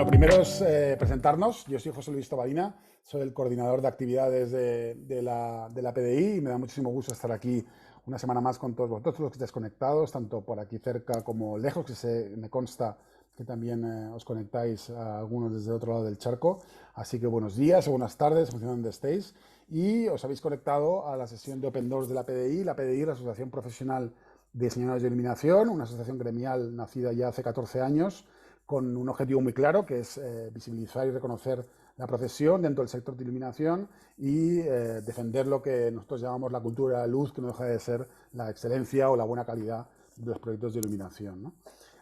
Lo primero es presentarnos. Yo soy José Luis Tobadina, soy el coordinador de actividades de la PDI y me da muchísimo gusto estar aquí una semana más con todos vosotros, los que estáis conectados, tanto por aquí cerca como lejos, me consta que también os conectáis a algunos desde el otro lado del charco. Así que buenos días o buenas tardes, en función de donde estéis. Y os habéis conectado a la sesión de Open Doors de la PDI. La PDI, la Asociación Profesional de Diseñadores de Iluminación, una asociación gremial nacida ya hace 14 años, con un objetivo muy claro, que es visibilizar y reconocer la profesión dentro del sector de iluminación y defender lo que nosotros llamamos la cultura de la luz, que no deja de ser la excelencia o la buena calidad de los proyectos de iluminación, ¿no?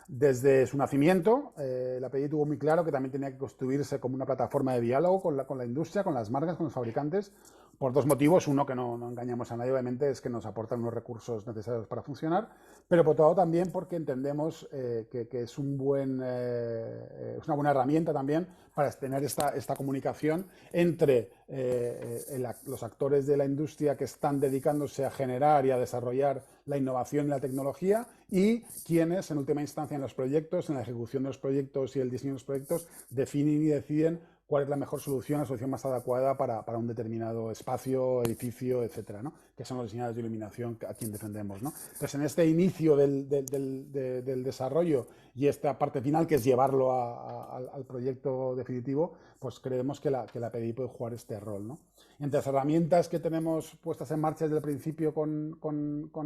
Desde su nacimiento, la PDI tuvo muy claro que también tenía que construirse como una plataforma de diálogo con la industria, con las marcas, con los fabricantes, por dos motivos. Uno, que no engañamos a nadie, obviamente, es que nos aportan unos recursos necesarios para funcionar, pero por otro lado también porque entendemos que es una buena herramienta también para tener esta comunicación entre los actores de la industria que están dedicándose a generar y a desarrollar la innovación y la tecnología y quienes, en última instancia, en los proyectos, en la ejecución de los proyectos y el diseño de los proyectos, definen y deciden cuál es la mejor solución, la solución más adecuada para un determinado espacio, edificio, etcétera, ¿no? Que son los diseñadores de iluminación a quien defendemos, ¿no? Entonces, en este inicio del desarrollo y esta parte final, que es llevarlo al proyecto definitivo, pues creemos que la PDI puede jugar este rol, ¿no? Entre las herramientas que tenemos puestas en marcha desde el principio con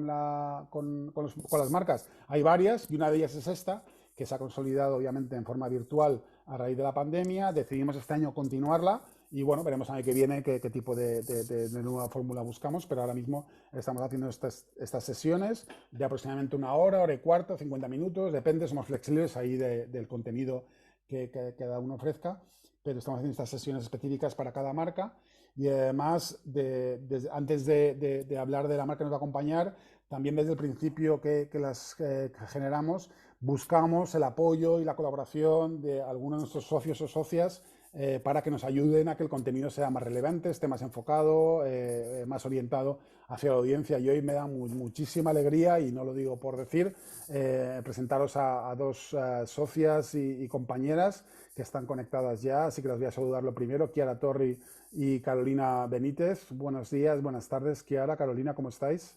las marcas, hay varias, y una de ellas es esta, que se ha consolidado obviamente en forma virtual a raíz de la pandemia. Decidimos este año continuarla y bueno, veremos el año que viene qué tipo de nueva fórmula buscamos, pero ahora mismo estamos haciendo estas sesiones de aproximadamente una hora y cuarto, 50 minutos, depende, somos flexibles ahí del contenido que cada uno ofrezca, pero estamos haciendo estas sesiones específicas para cada marca. Y además, antes de hablar de la marca que nos va a acompañar, también desde el principio que las generamos, buscamos el apoyo y la colaboración de algunos de nuestros socios o socias para que nos ayuden a que el contenido sea más relevante, esté más enfocado, más orientado hacia la audiencia. Y hoy me da muchísima alegría, y no lo digo por decir, presentaros a dos socias y compañeras que están conectadas ya, así que las voy a saludar lo primero, Chiara Torri y Carolina Benítez. Buenos días, buenas tardes, Chiara, Carolina, ¿cómo estáis?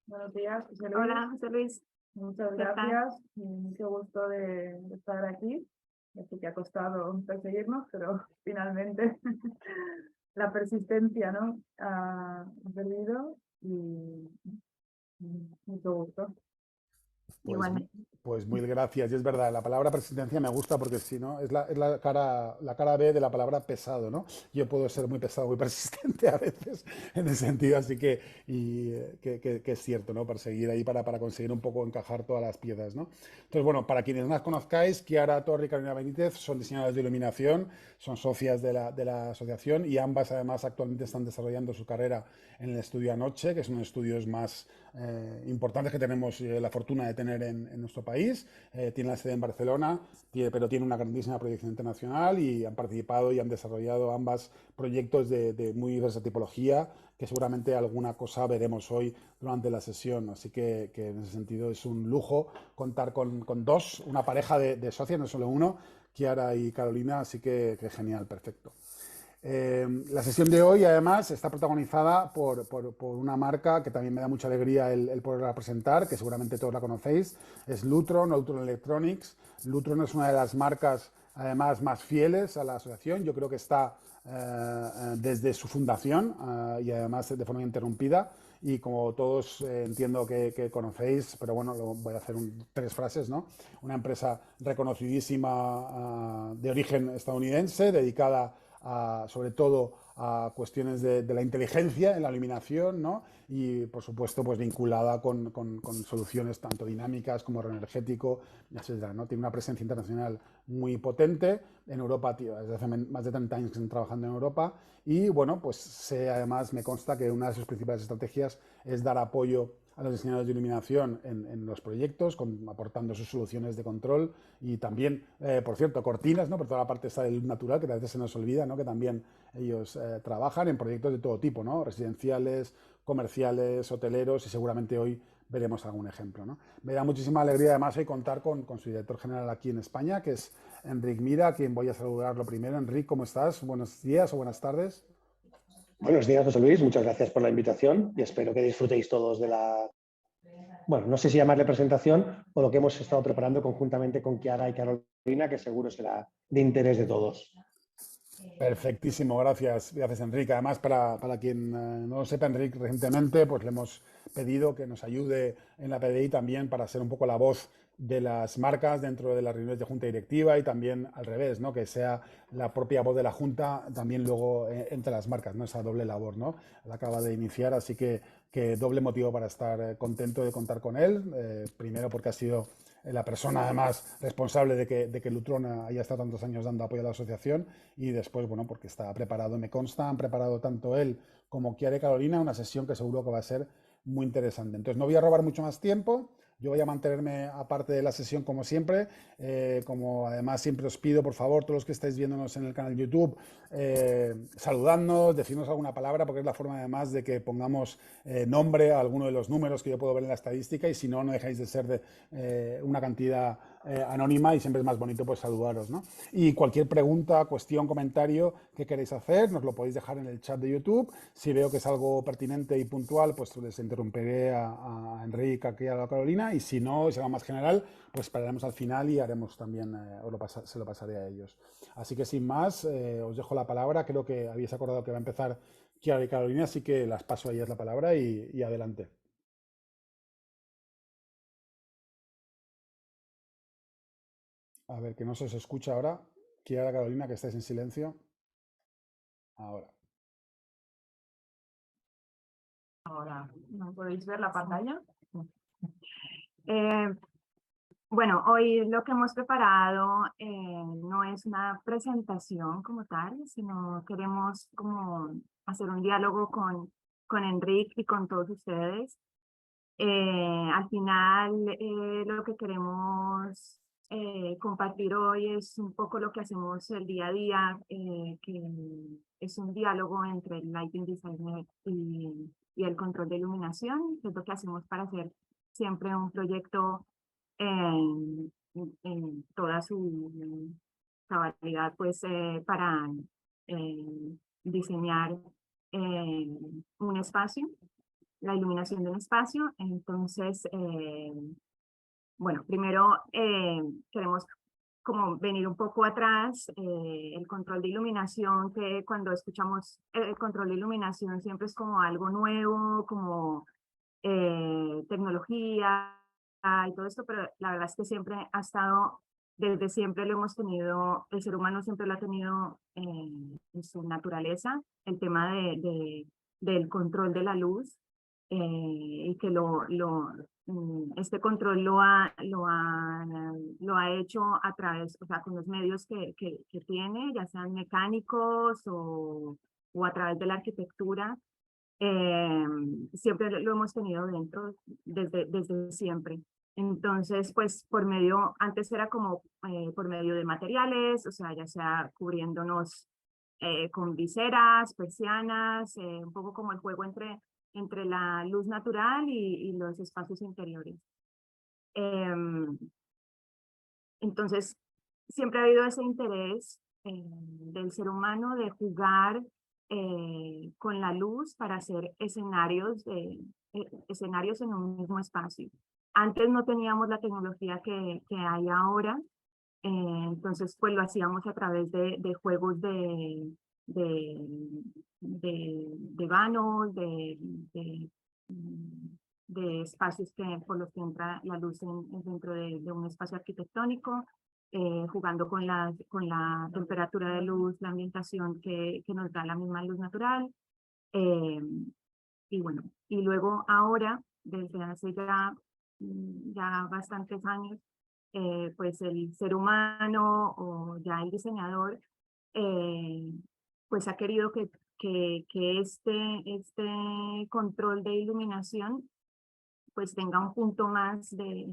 Buenos días, José Luis. Hola, José Luis. Muchas gracias y mucho gusto de estar aquí. Sé que ha costado perseguirnos, pero finalmente la persistencia, ¿no? Ha perdido y mucho gusto. Pues mil gracias. Y es verdad, la palabra persistencia me gusta porque si no, es la cara B de la palabra pesado, ¿no? Yo puedo ser muy pesado, muy persistente a veces en ese sentido, así que es cierto, ¿no? Perseguir ahí para conseguir un poco encajar todas las piezas, ¿no? Entonces, bueno, para quienes no las conozcáis, Chiara Torri y Carolina Benítez son diseñadoras de iluminación, son socias de la asociación y ambas además actualmente están desarrollando su carrera en el estudio Anoche, que es uno de los estudios más importantes que tenemos la fortuna de tener en nuestro país. Tiene la sede en Barcelona, pero tiene una grandísima proyección internacional y han participado y han desarrollado ambas proyectos de muy diversa tipología, que seguramente alguna cosa veremos hoy durante la sesión. Así que en ese sentido es un lujo contar con dos, una pareja de socios, no solo uno, Chiara y Carolina, así que genial, perfecto. La sesión de hoy, además, está protagonizada por una marca que también me da mucha alegría el poderla presentar, que seguramente todos la conocéis, es Lutron, Lutron Electronics. Lutron es una de las marcas, además, más fieles a la asociación. Yo creo que está desde su fundación y además de forma interrumpida. Y como todos entiendo que conocéis, pero bueno, voy a hacer tres frases, ¿no? Una empresa reconocidísima de origen estadounidense, dedicada sobre todo a cuestiones de la inteligencia en la iluminación, ¿no? Y por supuesto pues vinculada con soluciones tanto dinámicas como energético, etcétera, ¿no? Tiene una presencia internacional muy potente en Europa, tío, desde hace más de 30 años que están trabajando en Europa y bueno, pues además me consta que una de sus principales estrategias es dar apoyo a los diseñadores de iluminación en los proyectos, aportando sus soluciones de control y también, por cierto, cortinas, ¿no? Por toda la parte esta de luz natural, que a veces se nos olvida, ¿no? Que también ellos trabajan en proyectos de todo tipo, ¿no? Residenciales, comerciales, hoteleros y seguramente hoy veremos algún ejemplo, ¿no? Me da muchísima alegría además hoy contar con su director general aquí en España, que es Enric Mira, a quien voy a saludar lo primero. Enric, ¿cómo estás? Buenos días o buenas tardes. Buenos días, José Luis. Muchas gracias por la invitación y espero que disfrutéis todos de la, bueno, no sé si llamarle presentación o lo que hemos estado preparando conjuntamente con Chiara y Carolina, que seguro será de interés de todos. Perfectísimo, gracias, gracias Enrique. Además, para quien no lo sepa, Enrique recientemente pues le hemos pedido que nos ayude en la PDI también para ser un poco la voz de las marcas dentro de las reuniones de junta directiva y también al revés, ¿no? Que sea la propia voz de la junta también luego entre las marcas, ¿no? Esa doble labor, ¿no? La acaba de iniciar, así que doble motivo para estar contento de contar con él. Primero porque ha sido la persona además responsable de que Lutron haya estado tantos años dando apoyo a la asociación y después, bueno, porque está preparado, me consta, han preparado tanto él como Chiara y Carolina una sesión que seguro que va a ser muy interesante. Entonces no voy a robar mucho más tiempo, yo voy a mantenerme aparte de la sesión como siempre, como además siempre os pido, por favor, todos los que estáis viéndonos en el canal YouTube, saludadnos, decirnos alguna palabra, porque es la forma además de que pongamos nombre a alguno de los números que yo puedo ver en la estadística y si no, no dejáis de ser de una cantidad anónima y siempre es más bonito pues saludaros, ¿no? Y cualquier pregunta, cuestión, comentario que queréis hacer, nos lo podéis dejar en el chat de YouTube. Si veo que es algo pertinente y puntual, pues les interrumpiré a Enrique, aquí a la Carolina, y si no, es algo más general, pues esperaremos al final y haremos también, se lo pasaré a ellos. Así que sin más, os dejo la palabra. Creo que habéis acordado que va a empezar Chiara y Carolina, así que las paso a ellas la palabra y adelante. A ver, que no se os escucha ahora. Chiara, Carolina, que estáis en silencio. Ahora. Ahora, ¿no podéis ver la pantalla? Eh, bueno, hoy lo que hemos preparado no es una presentación como tal, sino queremos como hacer un diálogo con Enrique y con todos ustedes. Al final, lo que queremos compartir hoy es un poco lo que hacemos el día a día, que es un diálogo entre el lighting designer y el control de iluminación, que es lo que hacemos para hacer siempre un proyecto en toda su cabalidad, pues para diseñar un espacio, la iluminación de un espacio. Entonces, bueno, primero queremos como venir un poco atrás, el control de iluminación, que cuando escuchamos el control de iluminación siempre es como algo nuevo, como tecnología y todo esto, pero la verdad es que siempre ha estado, desde siempre lo hemos tenido, el ser humano siempre lo ha tenido en su naturaleza, el tema del control de la luz, y que este control lo ha hecho a través, o sea, con los medios que tiene, ya sean mecánicos o a través de la arquitectura. Siempre lo hemos tenido dentro desde siempre. Entonces, pues por medio, antes era como por medio de materiales, o sea, ya sea cubriéndonos con viseras, persianas, un poco como el juego entre la luz natural y los espacios interiores. Entonces, siempre ha habido ese interés del ser humano de jugar con la luz para hacer escenarios en un mismo espacio. Antes no teníamos la tecnología que hay ahora, entonces pues lo hacíamos a través de juegos de, de vanos, de espacios por los que entra la luz dentro de un espacio arquitectónico, jugando con la temperatura de luz, la ambientación que nos da la misma luz natural. eh, y bueno, y luego ahora, desde hace ya bastantes años, pues el ser humano o ya el diseñador, eh, pues ha querido que este control de iluminación pues tenga un punto más de,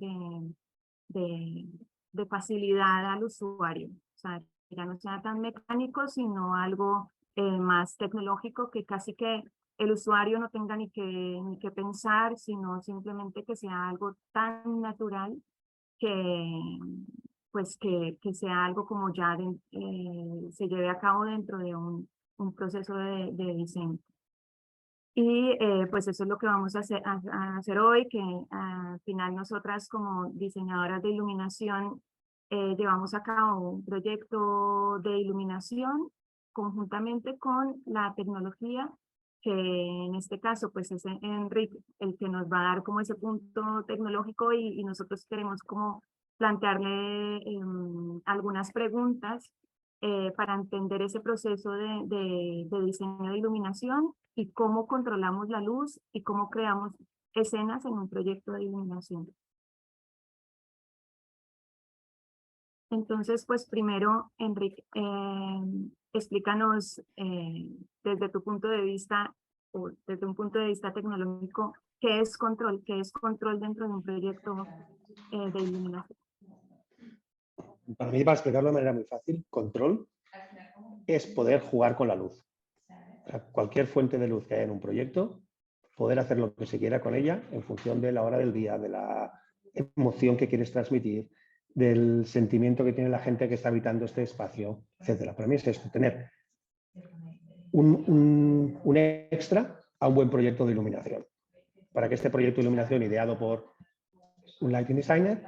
de facilidad al usuario. O sea, que ya no sea tan mecánico, sino algo más tecnológico, que casi que el usuario no tenga ni que pensar, sino simplemente que sea algo tan natural que pues que sea algo como ya se lleve a cabo dentro de un proceso de diseño. Y pues eso es lo que vamos a hacer hoy, que al final nosotras como diseñadoras de iluminación llevamos a cabo un proyecto de iluminación conjuntamente con la tecnología, que en este caso pues es Enrique el que nos va a dar como ese punto tecnológico y nosotros queremos como plantearle algunas preguntas para entender ese proceso de diseño de iluminación y cómo controlamos la luz y cómo creamos escenas en un proyecto de iluminación. Entonces, pues primero, Enrique, explícanos desde tu punto de vista, o desde un punto de vista tecnológico, ¿qué es control? ¿Qué es control dentro de un proyecto de iluminación? Para mí, para explicarlo de manera muy fácil, control es poder jugar con la luz. O sea, cualquier fuente de luz que haya en un proyecto, poder hacer lo que se quiera con ella en función de la hora del día, de la emoción que quieres transmitir, del sentimiento que tiene la gente que está habitando este espacio, etcétera. Para mí es esto, tener un extra a un buen proyecto de iluminación. Para que este proyecto de iluminación ideado por un lighting designer,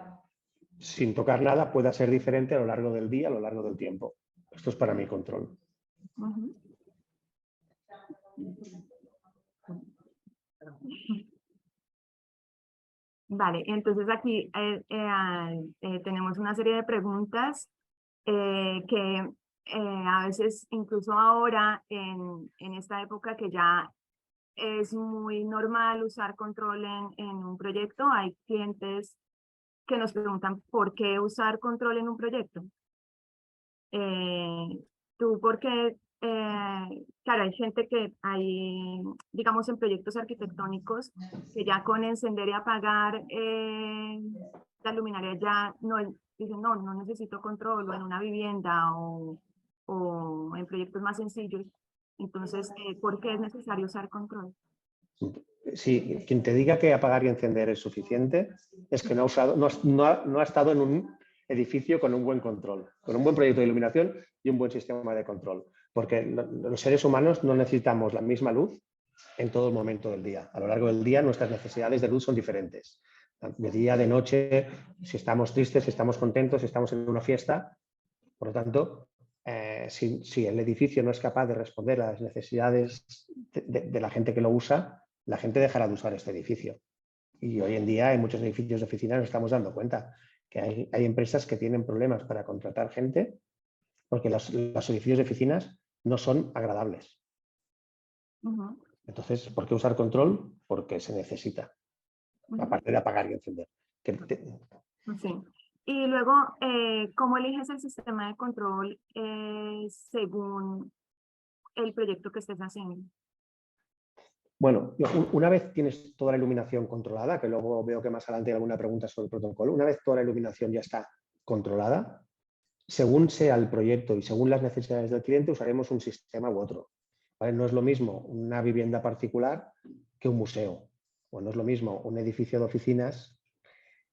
sin tocar nada, pueda ser diferente a lo largo del día, a lo largo del tiempo. Esto es para mí control. Vale, entonces aquí tenemos una serie de preguntas que a veces, incluso ahora, en esta época que ya es muy normal usar control en un proyecto, hay clientes que nos preguntan por qué usar control en un proyecto. Tú, porque, claro, hay gente que hay, digamos, en proyectos arquitectónicos que ya con encender y apagar la luminaria ya no, dicen, no necesito control, o en una vivienda o en proyectos más sencillos. Entonces, ¿por qué es necesario usar control? Sí, quien te diga que apagar y encender es suficiente es que no ha estado en un edificio con un buen control, con un buen proyecto de iluminación y un buen sistema de control. Porque los seres humanos no necesitamos la misma luz en todo el momento del día. A lo largo del día nuestras necesidades de luz son diferentes. De día, de noche, si estamos tristes, si estamos contentos, si estamos en una fiesta. Por lo tanto, si el edificio no es capaz de responder a las necesidades de la gente que lo usa, la gente dejará de usar este edificio. Y hoy en día en muchos edificios de oficinas nos estamos dando cuenta que hay empresas que tienen problemas para contratar gente porque los edificios de oficinas no son agradables. Entonces, ¿por qué usar control? Porque se necesita, aparte de apagar y encender. Sí. Y luego, ¿cómo eliges el sistema de control según el proyecto que estés haciendo? Bueno, una vez tienes toda la iluminación controlada, que luego veo que más adelante hay alguna pregunta sobre el protocolo, una vez toda la iluminación ya está controlada, según sea el proyecto y según las necesidades del cliente, usaremos un sistema u otro. ¿Vale? No es lo mismo una vivienda particular que un museo, o no es lo mismo un edificio de oficinas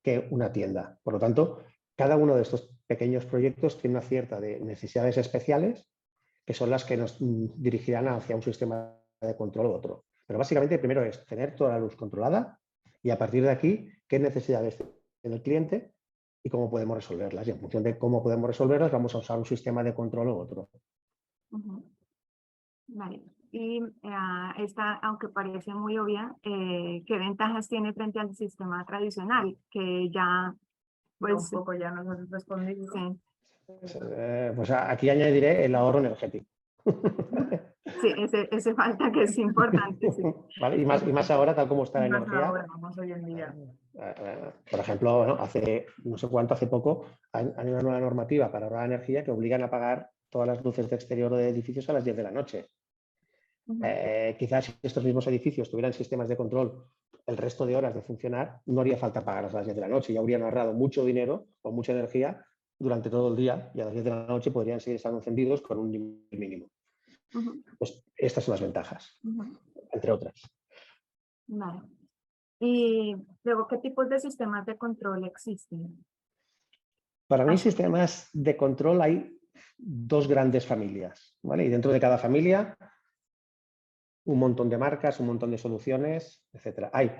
que una tienda. Por lo tanto, cada uno de estos pequeños proyectos tiene una cierta de necesidades especiales que son las que nos dirigirán hacia un sistema de control u otro. Pero básicamente primero es tener toda la luz controlada y a partir de aquí, qué necesidades tiene el cliente y cómo podemos resolverlas. Y en función de cómo podemos resolverlas, vamos a usar un sistema de control u otro. Vale. Y esta, aunque parece muy obvia, ¿qué ventajas tiene frente al sistema tradicional? Que ya, pues... Un poco ya nos has respondido. Sí. Pues aquí añadiré el ahorro energético. Sí, ese falta que es importante. Sí. ¿Vale? Y más ahora, tal como está la energía. Ahora, vamos hoy en día. Por ejemplo, ¿no? Hace no sé cuánto, hace poco, hay una nueva normativa para ahorrar energía que obligan a apagar todas las luces de exterior de edificios a las 10 de la noche. Quizás si estos mismos edificios tuvieran sistemas de control el resto de horas de funcionar, no haría falta apagarlas a las 10 de la noche. Ya habrían ahorrado mucho dinero o mucha energía durante todo el día y a las 10 de la noche podrían seguir estando encendidos con un nivel mínimo. Pues estas son las ventajas, entre otras. Vale. Y luego, ¿qué tipos de sistemas de control existen? Para mí, sistemas de control hay dos grandes familias, ¿vale? Y dentro de cada familia, un montón de marcas, un montón de soluciones, etcétera. Hay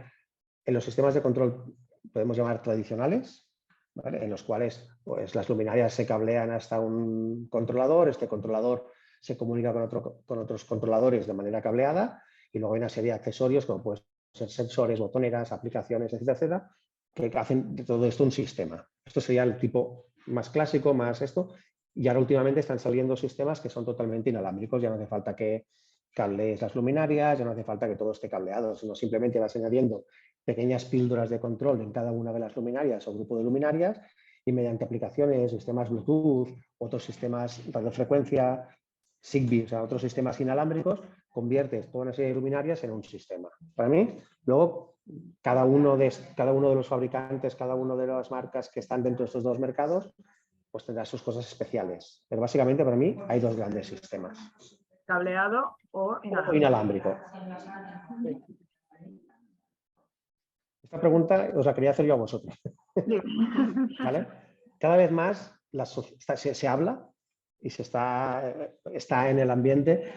en los sistemas de control, podemos llamar tradicionales, ¿vale? En los cuales pues, las luminarias se cablean hasta un controlador, este controlador se comunica con otros controladores de manera cableada y luego hay una serie de accesorios como pueden ser sensores, botoneras, aplicaciones, etcétera, etcétera, que hacen de todo esto un sistema. Esto sería el tipo más clásico, más esto, y ahora últimamente están saliendo sistemas que son totalmente inalámbricos, ya no hace falta que cablees las luminarias, ya no hace falta que todo esté cableado, sino simplemente vas añadiendo pequeñas píldoras de control en cada una de las luminarias o grupo de luminarias y mediante aplicaciones, sistemas Bluetooth, otros sistemas radiofrecuencia, Zigbee, o sea, otros sistemas inalámbricos, conviertes toda una serie de luminarias en un sistema. Para mí, luego, cada uno de los fabricantes, cada una de las marcas que están dentro de estos dos mercados, pues tendrá sus cosas especiales. Pero básicamente para mí hay dos grandes sistemas. Cableado o O inalámbrico. Esta pregunta os la quería hacer yo a vosotros. ¿Vale? Cada vez más se habla y está en el ambiente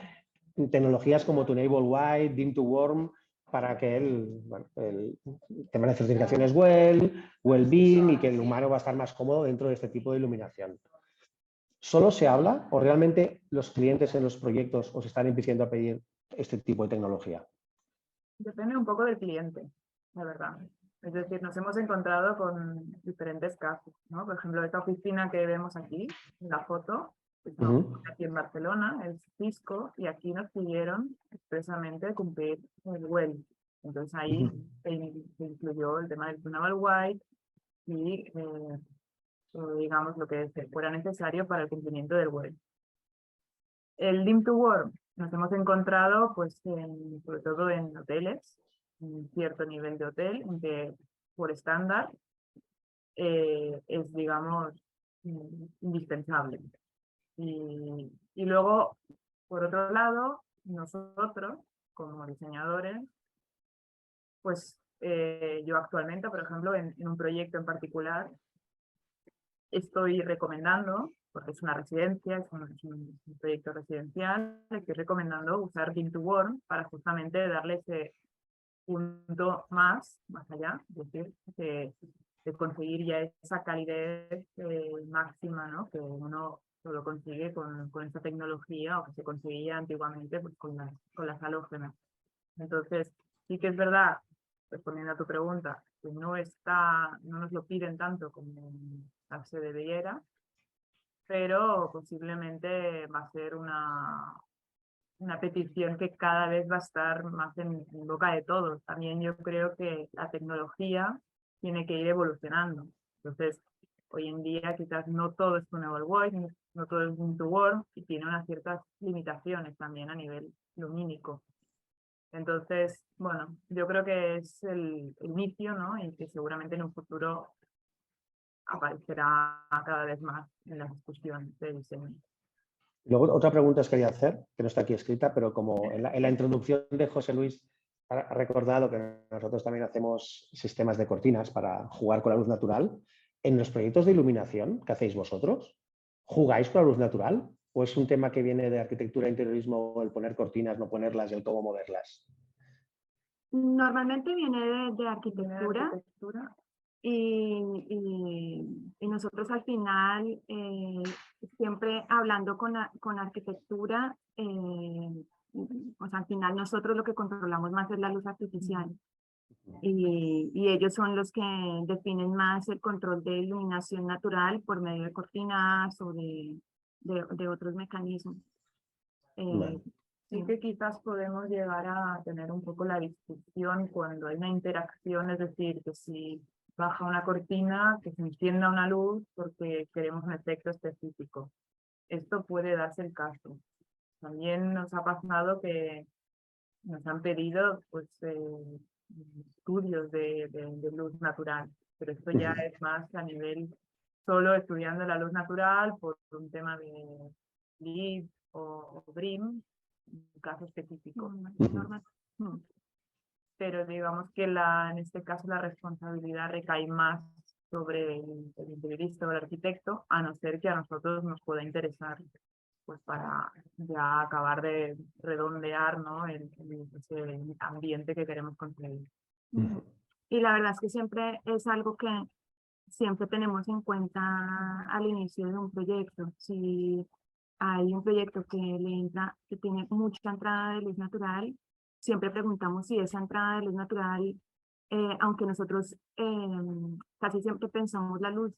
tecnologías como Tunable White, Dim to Warm, para que el tema de certificaciones Well-being y que el humano va a estar más cómodo dentro de este tipo de iluminación. ¿Solo se habla o realmente los clientes en los proyectos os están empezando a pedir este tipo de tecnología? Depende un poco del cliente, la verdad. Es decir, nos hemos encontrado con diferentes casos, ¿no? Por ejemplo, esta oficina que vemos aquí, en la foto, pues aquí en Barcelona, es Cisco, y aquí nos pidieron expresamente cumplir el WELL. Entonces ahí se incluyó el tema del Tunable White y, digamos, lo que fuera necesario para el cumplimiento del WELL. El Dim to Warm nos hemos encontrado, pues, sobre todo en hoteles, un cierto nivel de hotel, en que por estándar es, digamos, indispensable. Y luego, por otro lado, nosotros, como diseñadores, pues yo actualmente, por ejemplo, en un proyecto en particular, estoy recomendando, porque es una residencia, es un proyecto residencial, estoy recomendando usar Dim to Warm para justamente darle ese punto más allá, es decir, de conseguir ya esa calidez máxima, ¿no? Que uno solo consigue con esta tecnología o que se conseguía antiguamente pues, con las halógenas. Entonces, sí que es verdad, respondiendo a tu pregunta, que no nos lo piden tanto como se debiera, pero posiblemente va a ser una petición que cada vez va a estar más en boca de todos. También yo creo que la tecnología tiene que ir evolucionando. Entonces, hoy en día quizás no todo es Tunable White, no todo es Dim to Warm y tiene unas ciertas limitaciones también a nivel lumínico. Entonces, bueno, yo creo que es el inicio, ¿no? Y que seguramente en un futuro aparecerá cada vez más en las discusiones de diseño. Luego, otra pregunta os quería hacer, que no está aquí escrita, pero como en la introducción de José Luis ha recordado que nosotros también hacemos sistemas de cortinas para jugar con la luz natural. ¿En los proyectos de iluminación que hacéis vosotros, jugáis con la luz natural? ¿O es un tema que viene de arquitectura e interiorismo, el poner cortinas, no ponerlas y el cómo moverlas? Normalmente viene de arquitectura. Y nosotros al final, siempre hablando con arquitectura, o sea, al final nosotros lo que controlamos más es la luz artificial. Y ellos son los que definen más el control de iluminación natural por medio de cortinas o de otros mecanismos. Vale. Sí que quizás podemos llegar a tener un poco la discusión cuando hay una interacción, es decir, que si baja una cortina, que se encienda una luz porque queremos un efecto específico. Esto puede darse el caso. También nos ha pasado que nos han pedido pues, estudios de luz natural, pero esto ya es más a nivel solo estudiando la luz natural por un tema de LEED o BREEAM, un caso específico. Pero digamos que en este caso la responsabilidad recae más sobre el interiorista o el arquitecto, a no ser que a nosotros nos pueda interesar, pues para ya acabar de redondear, ¿no? Ese ambiente que queremos conseguir. Y la verdad es que siempre es algo que siempre tenemos en cuenta al inicio de un proyecto. Si hay un proyecto que tiene mucha entrada de luz natural, siempre preguntamos si esa entrada de luz natural, aunque nosotros casi siempre pensamos la luz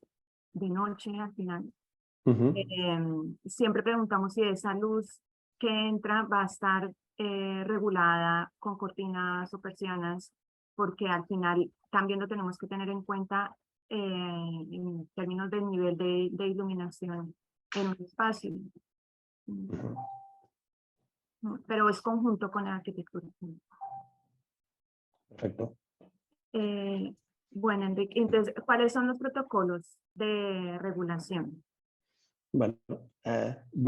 de noche al final, siempre preguntamos si esa luz que entra va a estar regulada con cortinas o persianas, porque al final también lo tenemos que tener en cuenta en términos del nivel de iluminación en un espacio. Pero es conjunto con la arquitectura. Perfecto. Bueno, Enrique, entonces, ¿cuáles son los protocolos de regulación? Bueno,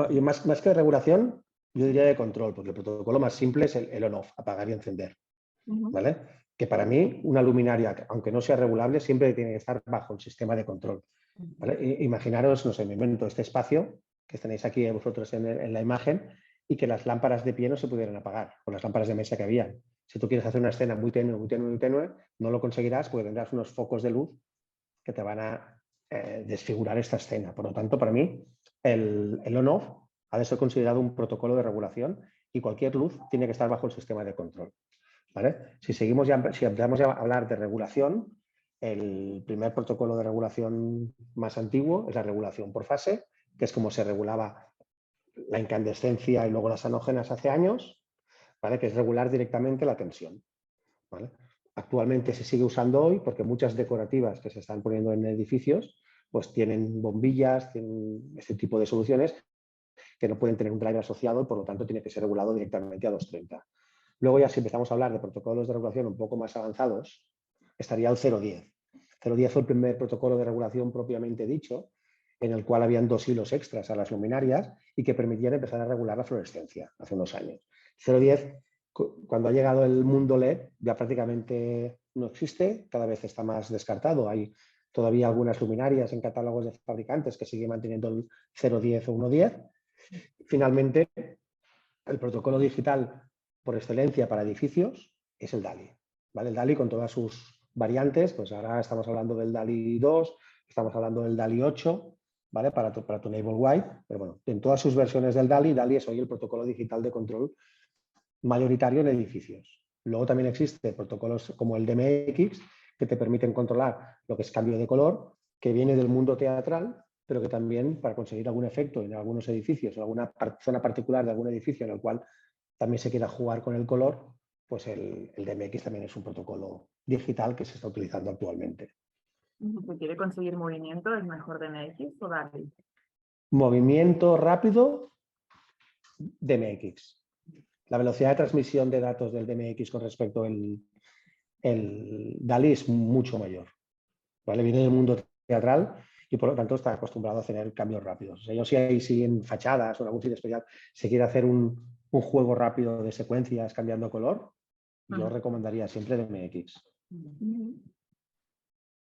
y más que de regulación, yo diría de control, porque el protocolo más simple es el on-off, apagar y encender. ¿Vale? Que para mí una luminaria, aunque no sea regulable, siempre tiene que estar bajo el sistema de control. ¿Vale? Imaginaros, no sé, me invento este espacio que tenéis aquí vosotros en la imagen y que las lámparas de pie no se pudieran apagar, con las lámparas de mesa que había. Si tú quieres hacer una escena muy tenue, muy tenue, muy tenue, no lo conseguirás porque tendrás unos focos de luz que te van a desfigurar esta escena. Por lo tanto, para mí, el on-off ha de ser considerado un protocolo de regulación y cualquier luz tiene que estar bajo el sistema de control. ¿Vale? Si empezamos a hablar de regulación, el primer protocolo de regulación más antiguo es la regulación por fase, que es como se regulaba la incandescencia y luego las halógenas hace años, ¿vale? Que es regular directamente la tensión. ¿Vale? Actualmente se sigue usando hoy porque muchas decorativas que se están poniendo en edificios pues tienen bombillas, tienen este tipo de soluciones que no pueden tener un driver asociado y por lo tanto tiene que ser regulado directamente a 230. Luego ya si empezamos a hablar de protocolos de regulación un poco más avanzados, estaría el 010. 010 fue el primer protocolo de regulación propiamente dicho, en el cual habían 2 hilos extras a las luminarias y que permitían empezar a regular la fluorescencia hace unos años. 010, cuando ha llegado el mundo LED, ya prácticamente no existe, cada vez está más descartado. Hay todavía algunas luminarias en catálogos de fabricantes que siguen manteniendo el 010 o 110. Finalmente, el protocolo digital por excelencia para edificios es el DALI. ¿Vale? El DALI con todas sus variantes, pues ahora estamos hablando del DALI 2, estamos hablando del DALI 8, ¿vale? Para tu Enable White, pero bueno, en todas sus versiones del DALI, DALI es hoy el protocolo digital de control mayoritario en edificios. Luego también existen protocolos como el DMX, que te permiten controlar lo que es cambio de color, que viene del mundo teatral, pero que también para conseguir algún efecto en algunos edificios, en alguna zona particular de algún edificio en el cual también se quiera jugar con el color, pues el DMX también es un protocolo digital que se está utilizando actualmente. Si quiere conseguir movimiento, ¿es mejor DMX o DALI? Movimiento rápido, DMX. La velocidad de transmisión de datos del DMX con respecto al DALI es mucho mayor. ¿Vale? Viene del mundo teatral y por lo tanto está acostumbrado a tener cambios rápidos. O sea, yo si en fachadas o en algún sitio especial se quiere hacer un juego rápido de secuencias cambiando color, yo recomendaría siempre DMX.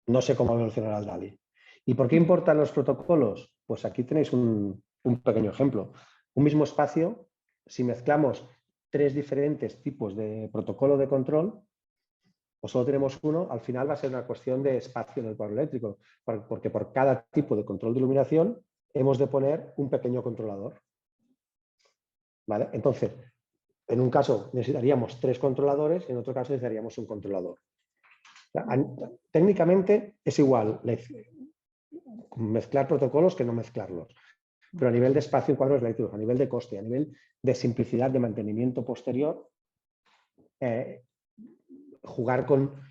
No sé cómo evolucionará el DALI. ¿Y por qué importan los protocolos? Pues aquí tenéis un pequeño ejemplo. Un mismo espacio, si mezclamos 3 diferentes tipos de protocolo de control, o solo tenemos uno, al final va a ser una cuestión de espacio en el cuadro eléctrico, porque por cada tipo de control de iluminación hemos de poner un pequeño controlador. ¿Vale? Entonces, en un caso necesitaríamos 3 controladores, en otro caso necesitaríamos un controlador. Técnicamente es igual mezclar protocolos que no mezclarlos, pero a nivel de espacio en cuadros eléctricos, a nivel de coste, a nivel de simplicidad de mantenimiento posterior, jugar con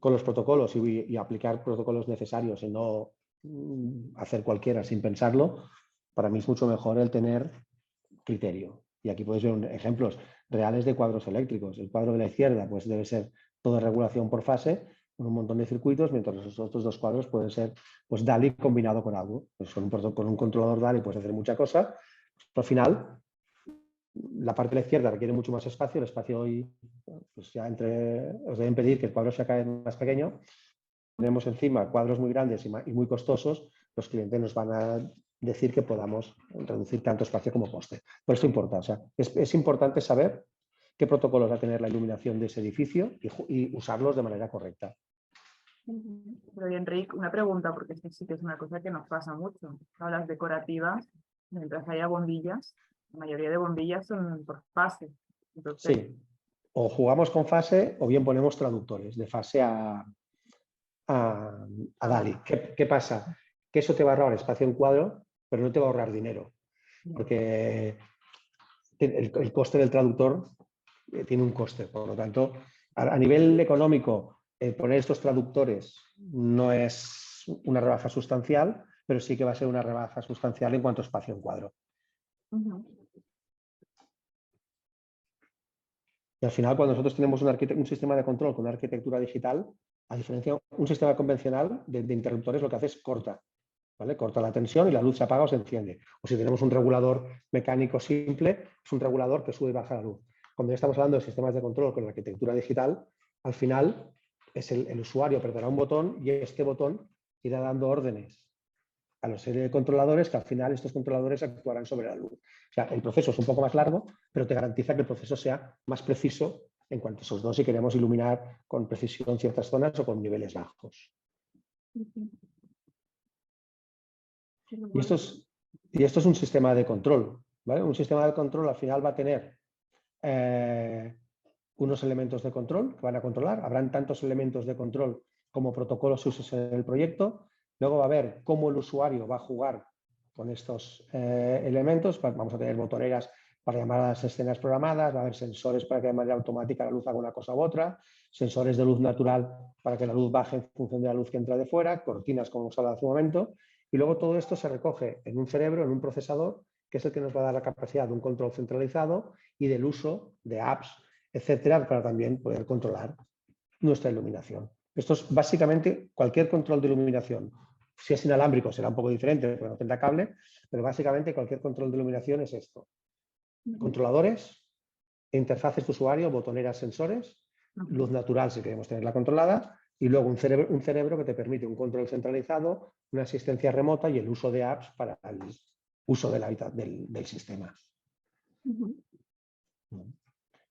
los protocolos y aplicar protocolos necesarios y no hacer cualquiera sin pensarlo, para mí es mucho mejor el tener criterio. Y aquí podéis ver ejemplos reales de cuadros eléctricos. El cuadro de la izquierda pues debe ser toda regulación por fase, con un montón de circuitos, mientras los otros 2 cuadros pueden ser pues DALI combinado con algo. Pues con un controlador DALI puedes hacer mucha cosa, pero al final la parte de la izquierda requiere mucho más espacio, el espacio hoy pues ya os deben pedir que el cuadro sea cada vez más pequeño, tenemos encima cuadros muy grandes y muy costosos, los clientes nos van a decir que podamos reducir tanto espacio como coste. Por eso importa, o sea, es importante saber qué protocolos va a tener la iluminación de ese edificio y usarlos de manera correcta. Pero Enrique, una pregunta, porque esto sí que es una cosa que nos pasa mucho. Las decorativas, mientras haya bombillas, la mayoría de bombillas son por fase. Entonces, Sí, o jugamos con fase o bien ponemos traductores de fase a DALI. ¿Qué pasa? Que eso te va a ahorrar espacio en cuadro, pero no te va a ahorrar dinero, porque el coste del traductor tiene un coste. Por lo tanto, a nivel económico, poner estos traductores no es una rebaja sustancial, pero sí que va a ser una rebaja sustancial en cuanto a espacio en cuadro. Y al final, cuando nosotros tenemos un sistema de control con una arquitectura digital, a diferencia de un sistema convencional de interruptores, lo que hace es corta. ¿Vale? Corta la tensión y la luz se apaga o se enciende. O si tenemos un regulador mecánico simple, es un regulador que sube y baja la luz. Cuando ya estamos hablando de sistemas de control con la arquitectura digital, al final es el usuario apretará un botón y este botón irá dando órdenes a los serie de controladores, que al final estos controladores actuarán sobre la luz. O sea, el proceso es un poco más largo, pero te garantiza que el proceso sea más preciso en cuanto a esos dos si queremos iluminar con precisión ciertas zonas o con niveles bajos. Y esto es un sistema de control, ¿vale? Un sistema de control al final va a tener unos elementos de control que van a controlar. Habrán tantos elementos de control como protocolos usos en el proyecto. Luego va a ver cómo el usuario va a jugar con estos elementos. Vamos a tener botoneras para llamar a las escenas programadas, va a haber sensores para que de manera automática la luz haga una cosa u otra, sensores de luz natural para que la luz baje en función de la luz que entra de fuera, cortinas como hemos hablado hace un momento. Y luego todo esto se recoge en un cerebro, en un procesador, que es el que nos va a dar la capacidad de un control centralizado y del uso de apps, etcétera, para también poder controlar nuestra iluminación. Esto es básicamente cualquier control de iluminación. Si es inalámbrico será un poco diferente porque no tendrá cable, pero básicamente cualquier control de iluminación es esto. Controladores, interfaces de usuario, botoneras, sensores, luz natural si queremos tenerla controlada, y luego un cerebro que te permite un control centralizado, una asistencia remota y el uso de apps para el uso del sistema.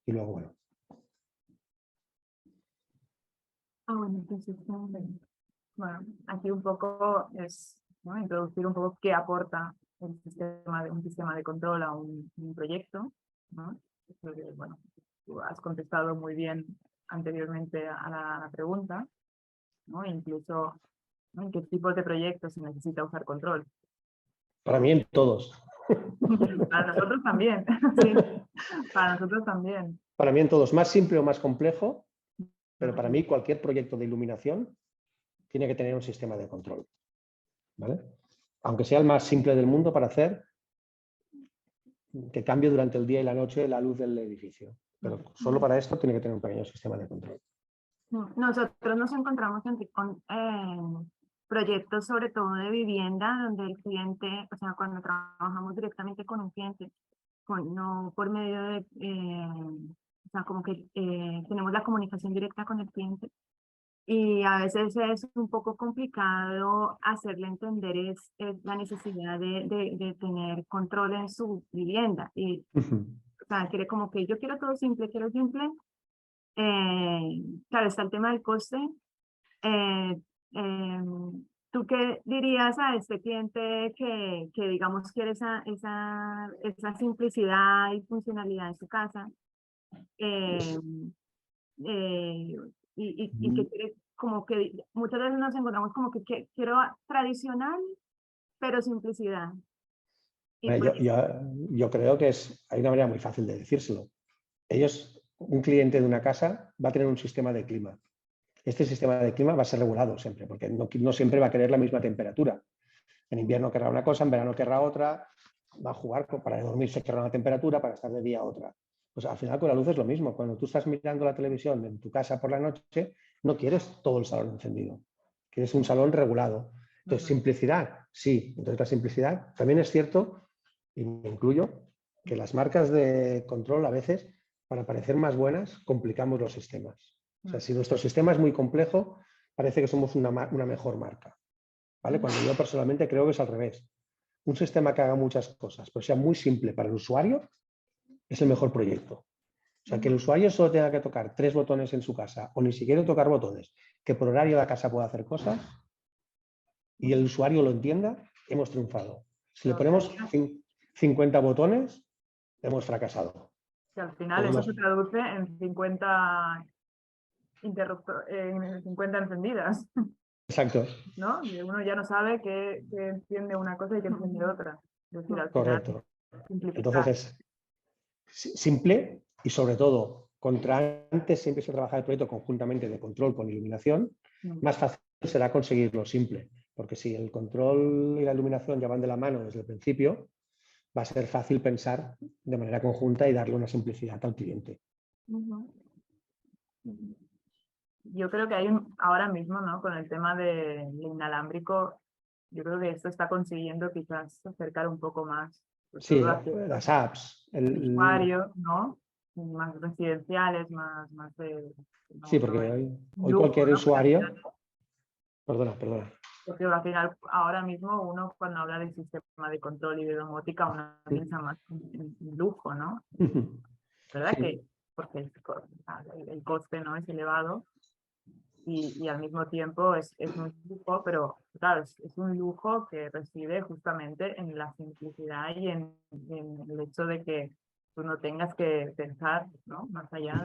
Y luego, bueno. Bueno, entonces, bueno, aquí un poco es, ¿no?, introducir un poco qué aporta un sistema de control a un proyecto, ¿no? Porque, bueno, tú has contestado muy bien anteriormente a la pregunta, ¿no? Incluso, ¿no?, en qué tipos de proyectos se necesita usar control. Para mí en todos. Para nosotros también, sí, para nosotros también. Para mí en todos, más simple o más complejo, pero para mí cualquier proyecto de iluminación tiene que tener un sistema de control, ¿vale? Aunque sea el más simple del mundo para hacer que cambie durante el día y la noche la luz del edificio. Pero solo para esto tiene que tener un pequeño sistema de control. Nosotros nos encontramos con proyectos sobre todo de vivienda donde el cliente, o sea, cuando trabajamos directamente con un cliente, no por medio de, o sea, como que tenemos la comunicación directa con el cliente y a veces es un poco complicado hacerle entender es la necesidad de tener control en su vivienda y, o sea, quiere como que yo quiero todo simple, quiero simple. Claro, está el tema del coste. ¿Tú qué dirías a este cliente que digamos, quiere esa simplicidad y funcionalidad en su casa? Y que quiere, como que muchas veces nos encontramos como que quiero tradicional, pero simplicidad. Y pues, Yo creo que hay una manera muy fácil de decírselo. Un cliente de una casa va a tener un sistema de clima. Este sistema de clima va a ser regulado siempre, porque no siempre va a querer la misma temperatura. En invierno querrá una cosa, en verano querrá otra, va a jugar para dormirse querrá una temperatura, para estar de día otra. Pues al final con la luz es lo mismo. Cuando tú estás mirando la televisión en tu casa por la noche, no quieres todo el salón encendido. Quieres un salón regulado. Entonces, simplicidad, sí. Entonces, la simplicidad también es cierto, y me incluyo, que las marcas de control a veces, para parecer más buenas, complicamos los sistemas. O sea, si nuestro sistema es muy complejo, parece que somos una mejor marca, ¿vale? Cuando yo personalmente creo que es al revés. Un sistema que haga muchas cosas, pero sea muy simple para el usuario, es el mejor proyecto. O sea, que el usuario solo tenga que tocar 3 botones en su casa o ni siquiera tocar botones, que por horario la casa pueda hacer cosas y el usuario lo entienda, hemos triunfado. Si le ponemos 50 botones, hemos fracasado. Que al final eso se traduce en 50 en 50 encendidas, Exacto. ¿no? Y uno ya no sabe qué enciende una cosa y qué enciende otra. Es decir, al final, Correcto. simplificar. Entonces es simple y sobre todo, contra antes siempre se trabaja el proyecto conjuntamente de control con iluminación, más fácil será conseguirlo simple. Porque si el control y la iluminación ya van de la mano desde el principio, va a ser fácil pensar de manera conjunta y darle una simplicidad al cliente. Yo creo que hay ahora mismo, ¿no? Con el tema del inalámbrico, yo creo que esto está consiguiendo quizás acercar un poco más. Pues, Sí, las apps. El usuario, ¿no? Más residenciales, más de... Sí, porque hoy cualquier usuario... Perdona. Porque al final, ahora mismo, uno cuando habla del sistema de control y de domótica, uno piensa más en lujo, ¿no? ¿Verdad? Sí. Que porque el coste no es elevado y al mismo tiempo es un lujo, pero claro, es un lujo que reside justamente en la simplicidad y en el hecho de que tú no tengas que pensar, ¿no? Más allá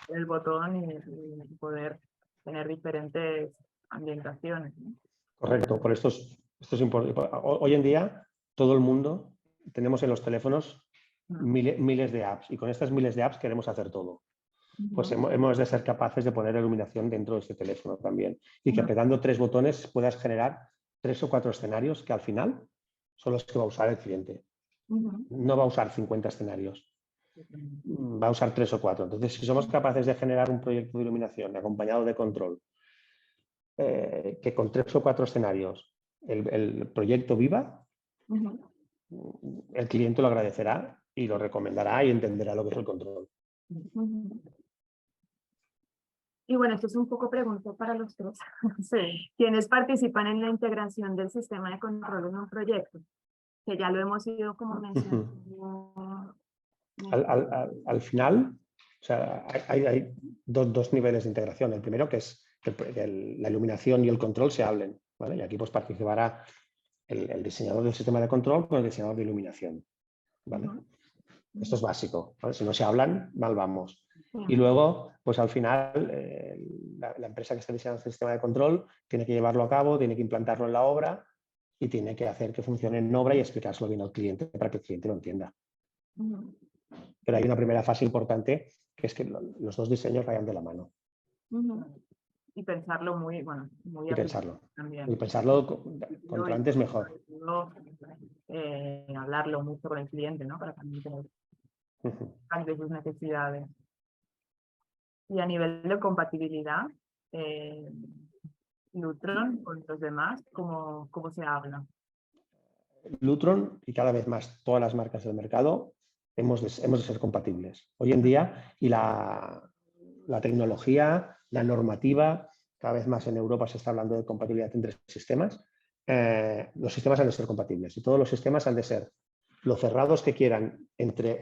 del botón y poder tener diferentes ambientaciones, ¿no? Correcto, por esto es importante. Hoy en día todo el mundo tenemos en los teléfonos miles de apps y con estas miles de apps queremos hacer todo. Pues hemos de ser capaces de poner iluminación dentro de este teléfono también y que apretando 3 botones puedas generar 3 o 4 escenarios que al final son los que va a usar el cliente. No va a usar 50 escenarios, va a usar 3 o 4. Entonces, si somos capaces de generar un proyecto de iluminación acompañado de control, que con 3 o 4 escenarios el proyecto viva, el cliente lo agradecerá y lo recomendará y entenderá lo que es el control. Y bueno, esto es un poco pregunta para los tres. Sí. ¿Quiénes participan en la integración del sistema de control en un proyecto? Que ya lo hemos ido como mencionando. Al final, o sea, hay dos niveles de integración. El primero que es que la iluminación y el control se hablen, ¿vale? Y aquí pues participará el diseñador del sistema de control con el diseñador de iluminación, ¿vale? Esto es básico, ¿vale? Si no se hablan, mal vamos. Y luego, pues al final, la empresa que está diseñando el sistema de control tiene que llevarlo a cabo, tiene que implantarlo en la obra y tiene que hacer que funcione en obra y explicárselo bien al cliente para que el cliente lo entienda. Pero hay una primera fase importante que es que los dos diseños vayan de la mano. Y pensarlo muy Y pensarlo. También. Y pensarlo contra antes mejor. Hablarlo mucho con el cliente, ¿no? Para también tener sus necesidades. Y a nivel de compatibilidad, Lutron con los demás, ¿cómo se habla? Lutron y cada vez más todas las marcas del mercado hemos de ser compatibles. Hoy en día, y la tecnología, la normativa, cada vez más en Europa se está hablando de compatibilidad entre sistemas, los sistemas han de ser compatibles y todos los sistemas han de ser lo cerrados que quieran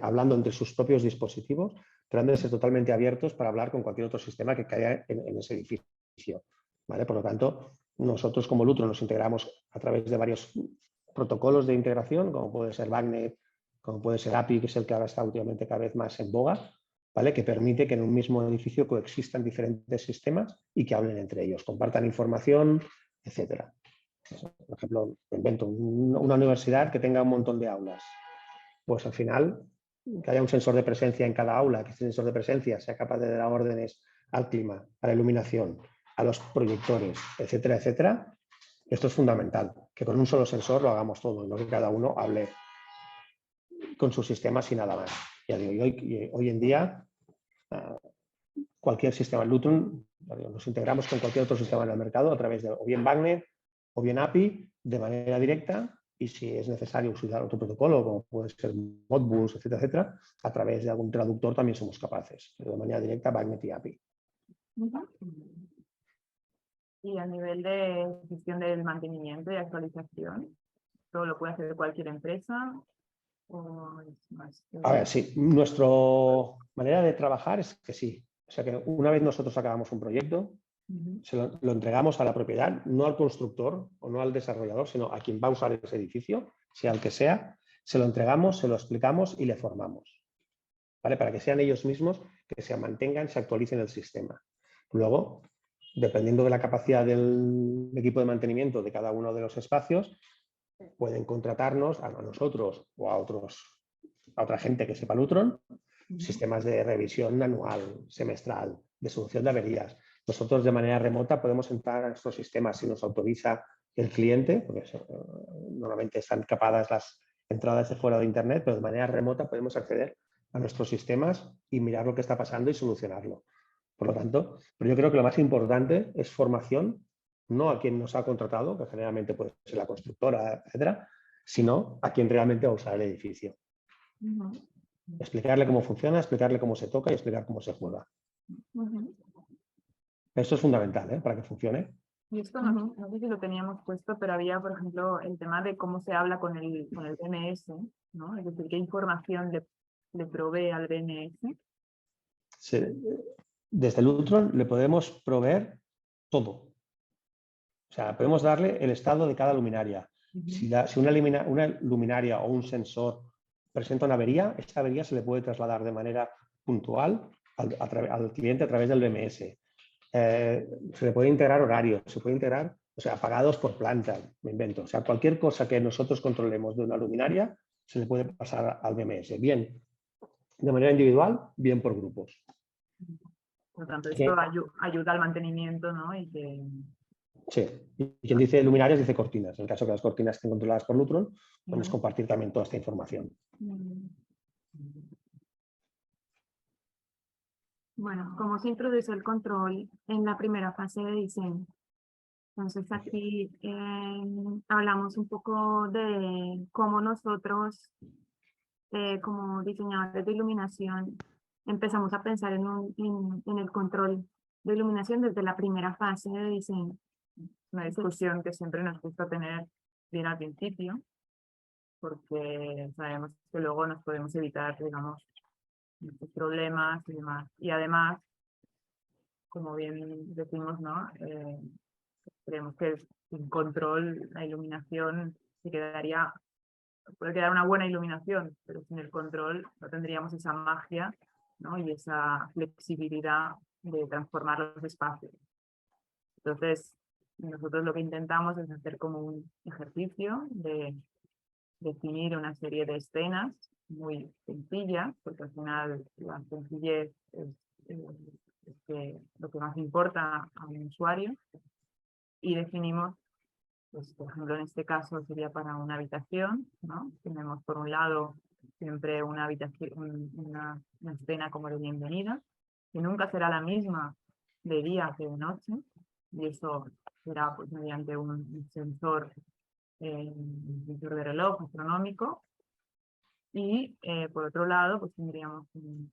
hablando entre sus propios dispositivos, pero han de ser totalmente abiertos para hablar con cualquier otro sistema que caiga en ese edificio, ¿vale? Por lo tanto, nosotros como Lutron nos integramos a través de varios protocolos de integración, como puede ser Bagnet, como puede ser API, que es el que ahora está últimamente cada vez más en boga, ¿vale? Que permite que en un mismo edificio coexistan diferentes sistemas y que hablen entre ellos, compartan información, etcétera. Por ejemplo, invento una universidad que tenga un montón de aulas. Pues al final, que haya un sensor de presencia en cada aula, que ese sensor de presencia sea capaz de dar órdenes al clima, a la iluminación, a los proyectores, etcétera, etcétera. Esto es fundamental, que con un solo sensor lo hagamos todo, no que cada uno hable con sus sistemas y nada más. Ya digo, hoy en día, cualquier sistema Lutron, nos integramos con cualquier otro sistema en el mercado a través de o bien Bagnet o bien API de manera directa y si es necesario usar otro protocolo como puede ser Modbus, etcétera, etcétera, a través de algún traductor también somos capaces, pero de manera directa Bagnet y API. Y a nivel de gestión del mantenimiento y actualización, ¿todo lo puede hacer cualquier empresa? ¿O es más A ver, sí, nuestra manera de trabajar es que sí. O sea que una vez nosotros acabamos un proyecto, lo entregamos a la propiedad, no al constructor o no al desarrollador, sino a quien va a usar ese edificio, sea el que sea, se lo entregamos, se lo explicamos y le formamos, ¿vale? Para que sean ellos mismos que se mantengan, se actualicen el sistema. Luego, dependiendo de la capacidad del equipo de mantenimiento de cada uno de los espacios, pueden contratarnos a nosotros o a otra gente que sepa Lutron, sistemas de revisión anual, semestral, de solución de averías. Nosotros de manera remota podemos entrar a estos sistemas si nos autoriza el cliente, porque normalmente están capadas las entradas de fuera de Internet, pero de manera remota podemos acceder a nuestros sistemas y mirar lo que está pasando y solucionarlo. Por lo tanto, pero yo creo que lo más importante es formación, no a quien nos ha contratado, que generalmente puede ser la constructora, etcétera, sino a quien realmente va a usar el edificio. Explicarle cómo funciona, explicarle cómo se toca y explicar cómo se juega. Esto es fundamental, ¿eh? Para que funcione. Y esto no sé si lo teníamos puesto, pero había, por ejemplo, el tema de cómo se habla con el DNS, ¿no? Es decir, qué información le provee al DNS. Sí. Desde Lutron le podemos proveer todo. O sea, podemos darle el estado de cada luminaria. Si una luminaria o un sensor presenta una avería, esta avería se le puede trasladar de manera puntual al cliente a través del BMS. Se le puede integrar horarios, se puede integrar, o sea, apagados por planta, me invento. O sea, cualquier cosa que nosotros controlemos de una luminaria se le puede pasar al BMS, bien de manera individual, bien por grupos. Por lo tanto, esto ayuda al mantenimiento, ¿no? Y que... Sí, y quien dice luminarias dice cortinas. En el caso que las cortinas estén controladas por Lutron, podemos compartir también toda esta información. Bueno, ¿cómo se introduce el control en la primera fase de diseño? Entonces aquí hablamos un poco de cómo nosotros, como diseñadores de iluminación, empezamos a pensar en el control de iluminación desde la primera fase de diseño. Una discusión que siempre nos gusta tener bien al principio, porque sabemos que luego nos podemos evitar, digamos, muchos problemas y demás. Y además, como bien decimos, ¿no? Creemos que sin control la iluminación puede quedar una buena iluminación, pero sin el control no tendríamos esa magia, ¿no? Y esa flexibilidad de transformar los espacios. Entonces, nosotros lo que intentamos es hacer como un ejercicio de definir una serie de escenas muy sencillas, porque al final la sencillez es lo que más importa a un usuario, y definimos, pues, por ejemplo, en este caso sería para una habitación, ¿no? Tenemos por un lado siempre una habitación, una escena como de bienvenida, que nunca será la misma de día que de noche, y eso será pues mediante un sensor de reloj astronómico. Y por otro lado, pues tendríamos un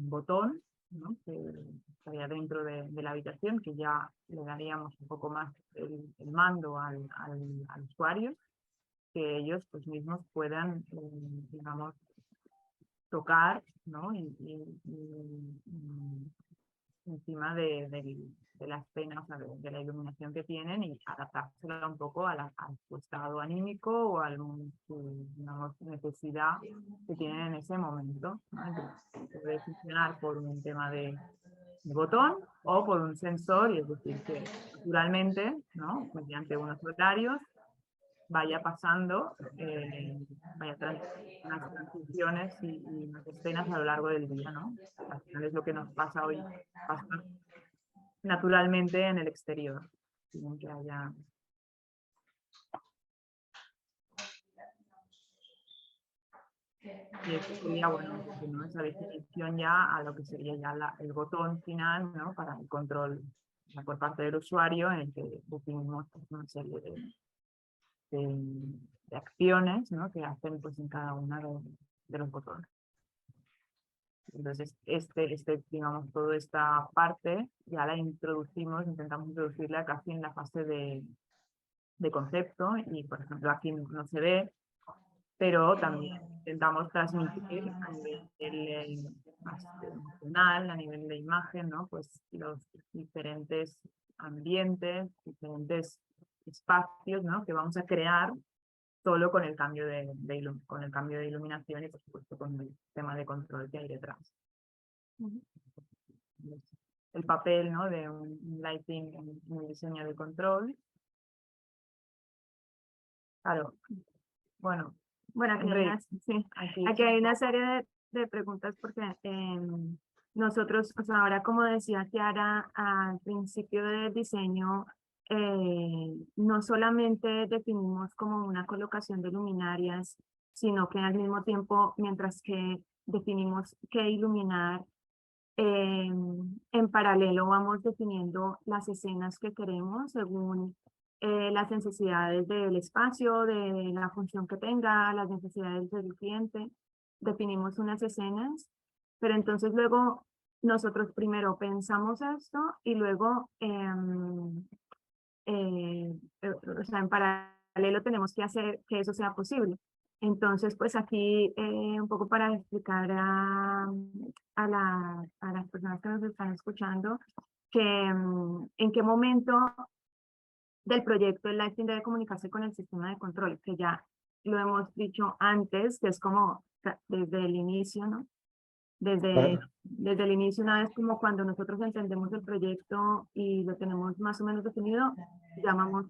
botón, ¿no? Que estaría dentro de la habitación, que ya le daríamos un poco más el mando al usuario, que ellos pues mismos puedan, digamos, tocar, ¿no? Encima de la escena, o sea, de la iluminación que tienen, y adaptársela un poco a su estado anímico o a su, digamos, necesidad que tienen en ese momento, ¿no? Entonces, puede funcionar por un tema de botón o por un sensor, y es decir, que naturalmente, ¿no? Mediante unos horarios vaya pasando, unas transiciones y unas escenas a lo largo del día, ¿no? Al final es lo que nos pasa hoy, pasa naturalmente en el exterior, sin que haya... Y eso sería, bueno, ¿no? Esa definición ya a lo que sería ya el botón final, ¿no? Para el control por parte del usuario, en el que definimos una serie de acciones, ¿no? Que hacen pues en cada uno de los botones. Entonces, digamos, toda esta parte ya la introducimos, intentamos introducirla casi en la fase de concepto y, por ejemplo, aquí no se ve, pero también intentamos transmitir a nivel más emocional, a nivel de imagen, ¿no? Pues los diferentes ambientes, diferentes espacios, ¿no? Que vamos a crear solo con el cambio con el cambio de iluminación y, por supuesto, con el tema de control que hay detrás. El papel, ¿no? De un lighting en el diseño de control. Claro, bueno, aquí hay una serie de preguntas porque nosotros, o sea, ahora como decía Kiara, al principio del diseño, no solamente definimos como una colocación de luminarias, sino que al mismo tiempo, mientras que definimos qué iluminar, en paralelo vamos definiendo las escenas que queremos según las necesidades del espacio, de la función que tenga, las necesidades del cliente. Definimos unas escenas, pero entonces luego nosotros primero pensamos esto y luego, o sea, en paralelo tenemos que hacer que eso sea posible. Entonces, pues aquí un poco para explicar a las personas que nos están escuchando que en qué momento del proyecto el lighting debe comunicarse con el sistema de control, que ya lo hemos dicho antes, que es como desde el inicio, ¿no? Desde el inicio, una vez como cuando nosotros entendemos el proyecto y lo tenemos más o menos definido, llamamos o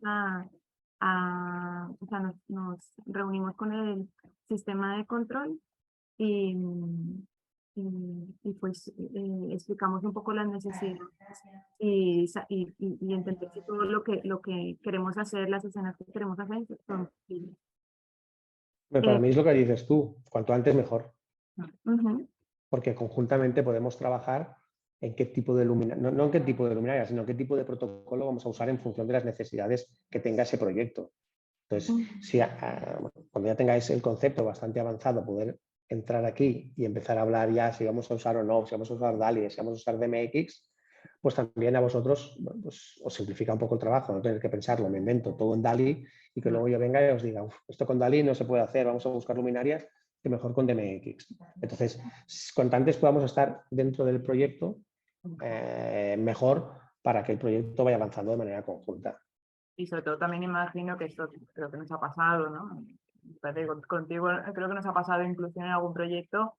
sea, nos reunimos con el sistema de control y, pues explicamos un poco las necesidades y entender si todo lo que queremos hacer, las escenas que queremos hacer son posibles. Para mí es lo que dices tú, cuanto antes mejor. Uh-huh. Porque conjuntamente podemos trabajar en qué tipo de luminaria, no en qué tipo de luminaria, sino qué tipo de protocolo vamos a usar en función de las necesidades que tenga ese proyecto. Entonces, si cuando ya tengáis el concepto bastante avanzado, poder entrar aquí y empezar a hablar ya si vamos a usar o no, si vamos a usar DALI, si vamos a usar DMX, pues también a vosotros pues, os simplifica un poco el trabajo, no tener que pensarlo, me invento todo en DALI y que luego yo venga y os diga, esto con DALI no se puede hacer, vamos a buscar luminarias que mejor con DMX. Entonces, cuanto antes podamos estar dentro del proyecto, mejor para que el proyecto vaya avanzando de manera conjunta. Y sobre todo también imagino que esto creo que nos ha pasado, ¿no? Contigo creo que nos ha pasado incluso en algún proyecto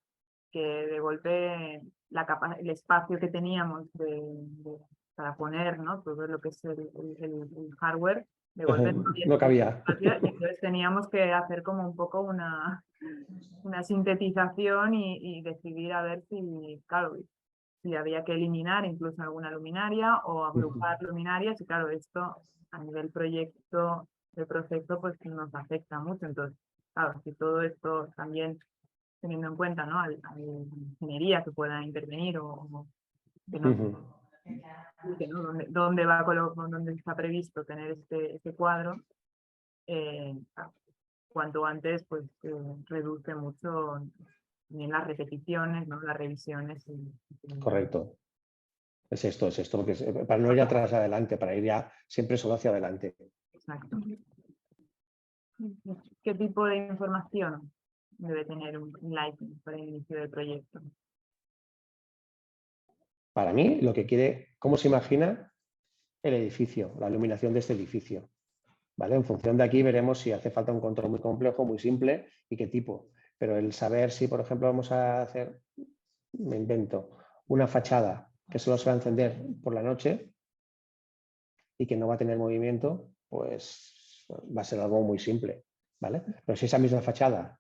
que de golpe el espacio que teníamos para poner, ¿no? Todo lo que es el hardware, de golpe no cabía. Entonces teníamos que hacer como un poco una sintetización y decidir a ver si, claro, si había que eliminar incluso alguna luminaria o agrupar luminarias, y claro, esto a nivel proyecto de proceso pues nos afecta mucho. Entonces, claro, si todo esto también teniendo en cuenta, ¿no? a la ingeniería que pueda intervenir o que no, que no dónde está previsto tener este cuadro, cuanto antes pues reduce mucho también las repeticiones, ¿no? Las revisiones. Correcto. Es esto, porque para no ir atrás adelante, para ir ya siempre solo hacia adelante. Exacto. ¿Qué tipo de información debe tener un lighting para el inicio del proyecto? Para mí, lo que quiere, cómo se imagina el edificio, la iluminación de este edificio. ¿Vale? En función de aquí veremos si hace falta un control muy complejo, muy simple y qué tipo. Pero el saber si, por ejemplo, vamos a hacer, me invento, una fachada que solo se va a encender por la noche y que no va a tener movimiento, pues va a ser algo muy simple, ¿vale? Pero si esa misma fachada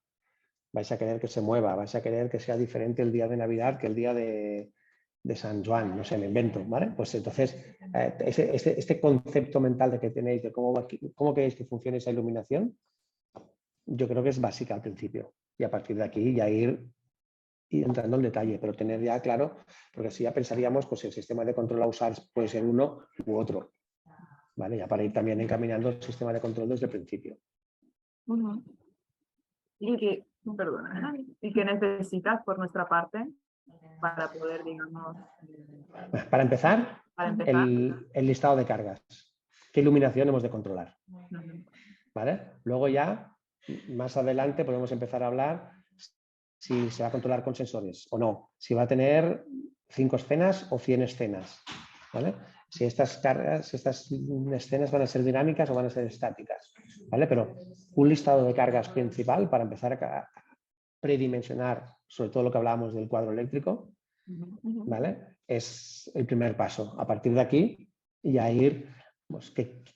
vais a querer que se mueva, vais a querer que sea diferente el día de Navidad que el día de San Juan, no sé, me invento, ¿vale? Pues entonces, este concepto mental de que tenéis de cómo queréis que funcione esa iluminación, yo creo que es básica al principio. Y a partir de aquí ya ir entrando en detalle, pero tener ya claro, porque si ya pensaríamos, pues el sistema de control a usar puede ser uno u otro, ¿vale? Ya para ir también encaminando el sistema de control desde el principio. ¿Y qué necesitas por nuestra parte para poder, digamos, Para empezar, para empezar. el listado de cargas. ¿Qué iluminación hemos de controlar? Ujú. ¿Vale? Luego ya, más adelante, podemos empezar a hablar si se va a controlar con sensores o no. Si va a tener 5 escenas o 100 escenas. ¿Vale? Si estas cargas, estas escenas van a ser dinámicas o van a ser estáticas. ¿Vale? Pero un listado de cargas principal para empezar a predimensionar, sobre todo lo que hablábamos del cuadro eléctrico, ¿vale? Es el primer paso. A partir de aquí, ya ir, pues,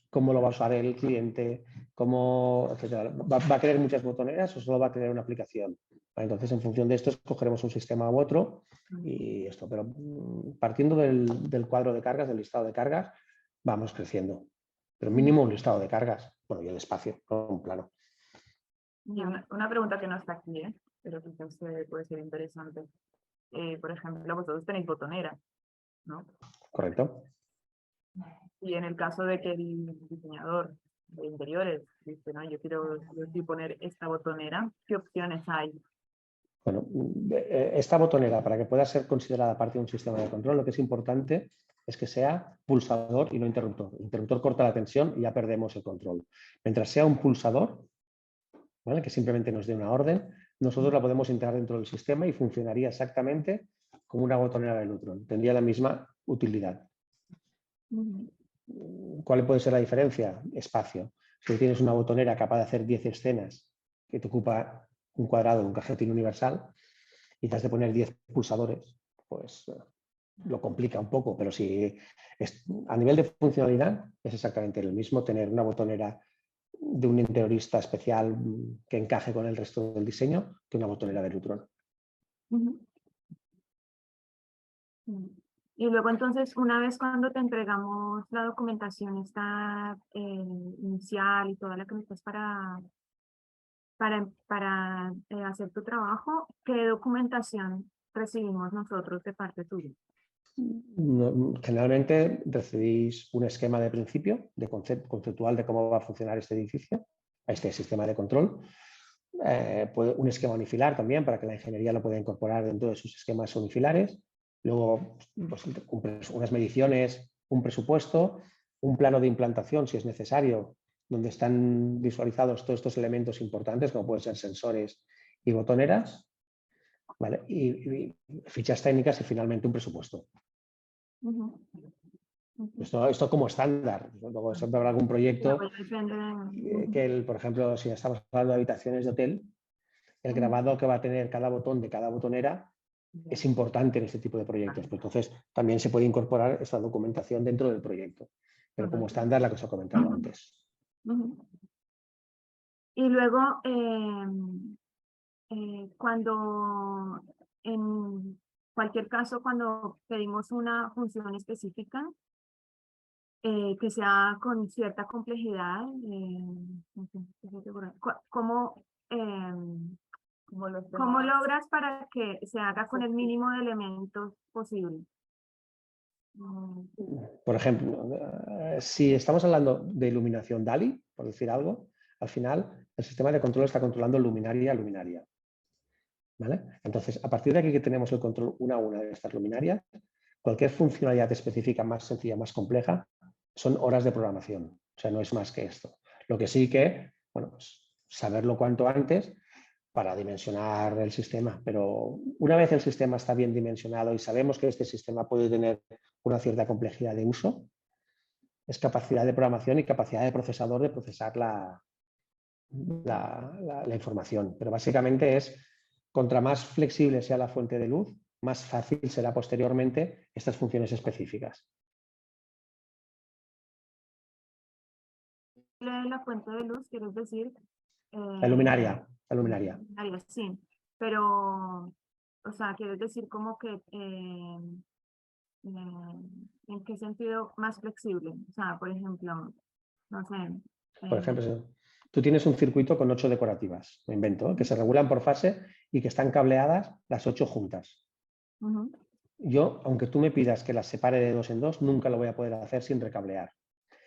cómo lo va a usar el cliente, cómo, etcétera. ¿Va a querer muchas botoneras o solo va a querer una aplicación? ¿Vale? Entonces, en función de esto, escogeremos un sistema u otro y esto. Pero partiendo del cuadro de cargas, del listado de cargas, vamos creciendo. Pero mínimo un listado de cargas. Bueno, y el espacio, ¿no? Un plano. Y una pregunta que no está aquí, pero quizás puede ser interesante. Por ejemplo, vosotros tenéis botonera, ¿no? ¿Correcto? Y en el caso de que el diseñador de interiores dice, no, yo quiero poner esta botonera, ¿qué opciones hay? Bueno, esta botonera, para que pueda ser considerada parte de un sistema de control, lo que es importante es que sea pulsador y no interruptor. El interruptor corta la tensión y ya perdemos el control. Mientras sea un pulsador, ¿vale?, que simplemente nos dé una orden, nosotros la podemos integrar dentro del sistema y funcionaría exactamente como una botonera de Lutron. Tendría la misma utilidad. ¿Cuál puede ser la diferencia? Espacio. Si tienes una botonera capaz de hacer 10 escenas que te ocupa un cuadrado, un cajetín universal, y te has de poner 10 pulsadores, pues lo complica un poco, pero si a nivel de funcionalidad es exactamente lo mismo tener una botonera de un interiorista especial que encaje con el resto del diseño que una botonera de Lutron. Y luego entonces, una vez cuando te entregamos la documentación esta inicial y toda la que necesitas para hacer tu trabajo, ¿qué documentación recibimos nosotros de parte tuya? Generalmente recibís un esquema de principio, de conceptual de cómo va a funcionar este edificio, este sistema de control. Un esquema unifilar también para que la ingeniería lo pueda incorporar dentro de sus esquemas unifilares. Luego, pues, unas mediciones, un presupuesto, un plano de implantación si es necesario, donde están visualizados todos estos elementos importantes, como pueden ser sensores y botoneras, ¿vale? Y fichas técnicas y finalmente un presupuesto. Esto como estándar. Luego siempre habrá algún proyecto que, por ejemplo, si estamos hablando de habitaciones de hotel, el grabado que va a tener cada botón de cada botonera es importante en este tipo de proyectos. Pues entonces, también se puede incorporar esta documentación dentro del proyecto. Pero como estándar, la que os he comentado antes. Y luego, cuando, en cualquier caso, cuando pedimos una función específica, que sea con cierta complejidad, ¿cómo logras para que se haga con el mínimo de elementos posible? Por ejemplo, si estamos hablando de iluminación DALI, por decir algo, al final el sistema de control está controlando luminaria a luminaria. ¿Vale? Entonces, a partir de aquí que tenemos el control una a una de estas luminarias, cualquier funcionalidad específica más sencilla, más compleja, son horas de programación. O sea, no es más que esto. Lo que sí que, bueno, pues saberlo cuanto antes para dimensionar el sistema. Pero una vez el sistema está bien dimensionado y sabemos que este sistema puede tener una cierta complejidad de uso, es capacidad de programación y capacidad de procesador de procesar la información. Pero básicamente es, contra más flexible sea la fuente de luz, más fácil será posteriormente estas funciones específicas. La fuente de luz, quieres decir... La luminaria. Sí, pero, o sea, quieres decir como que, ¿en qué sentido más flexible? O sea, por ejemplo, no sé. Por ejemplo, tú tienes un circuito con 8 decorativas, me invento, que se regulan por fase y que están cableadas las 8 juntas. Yo, aunque tú me pidas que las separe de 2 en 2, nunca lo voy a poder hacer sin recablear.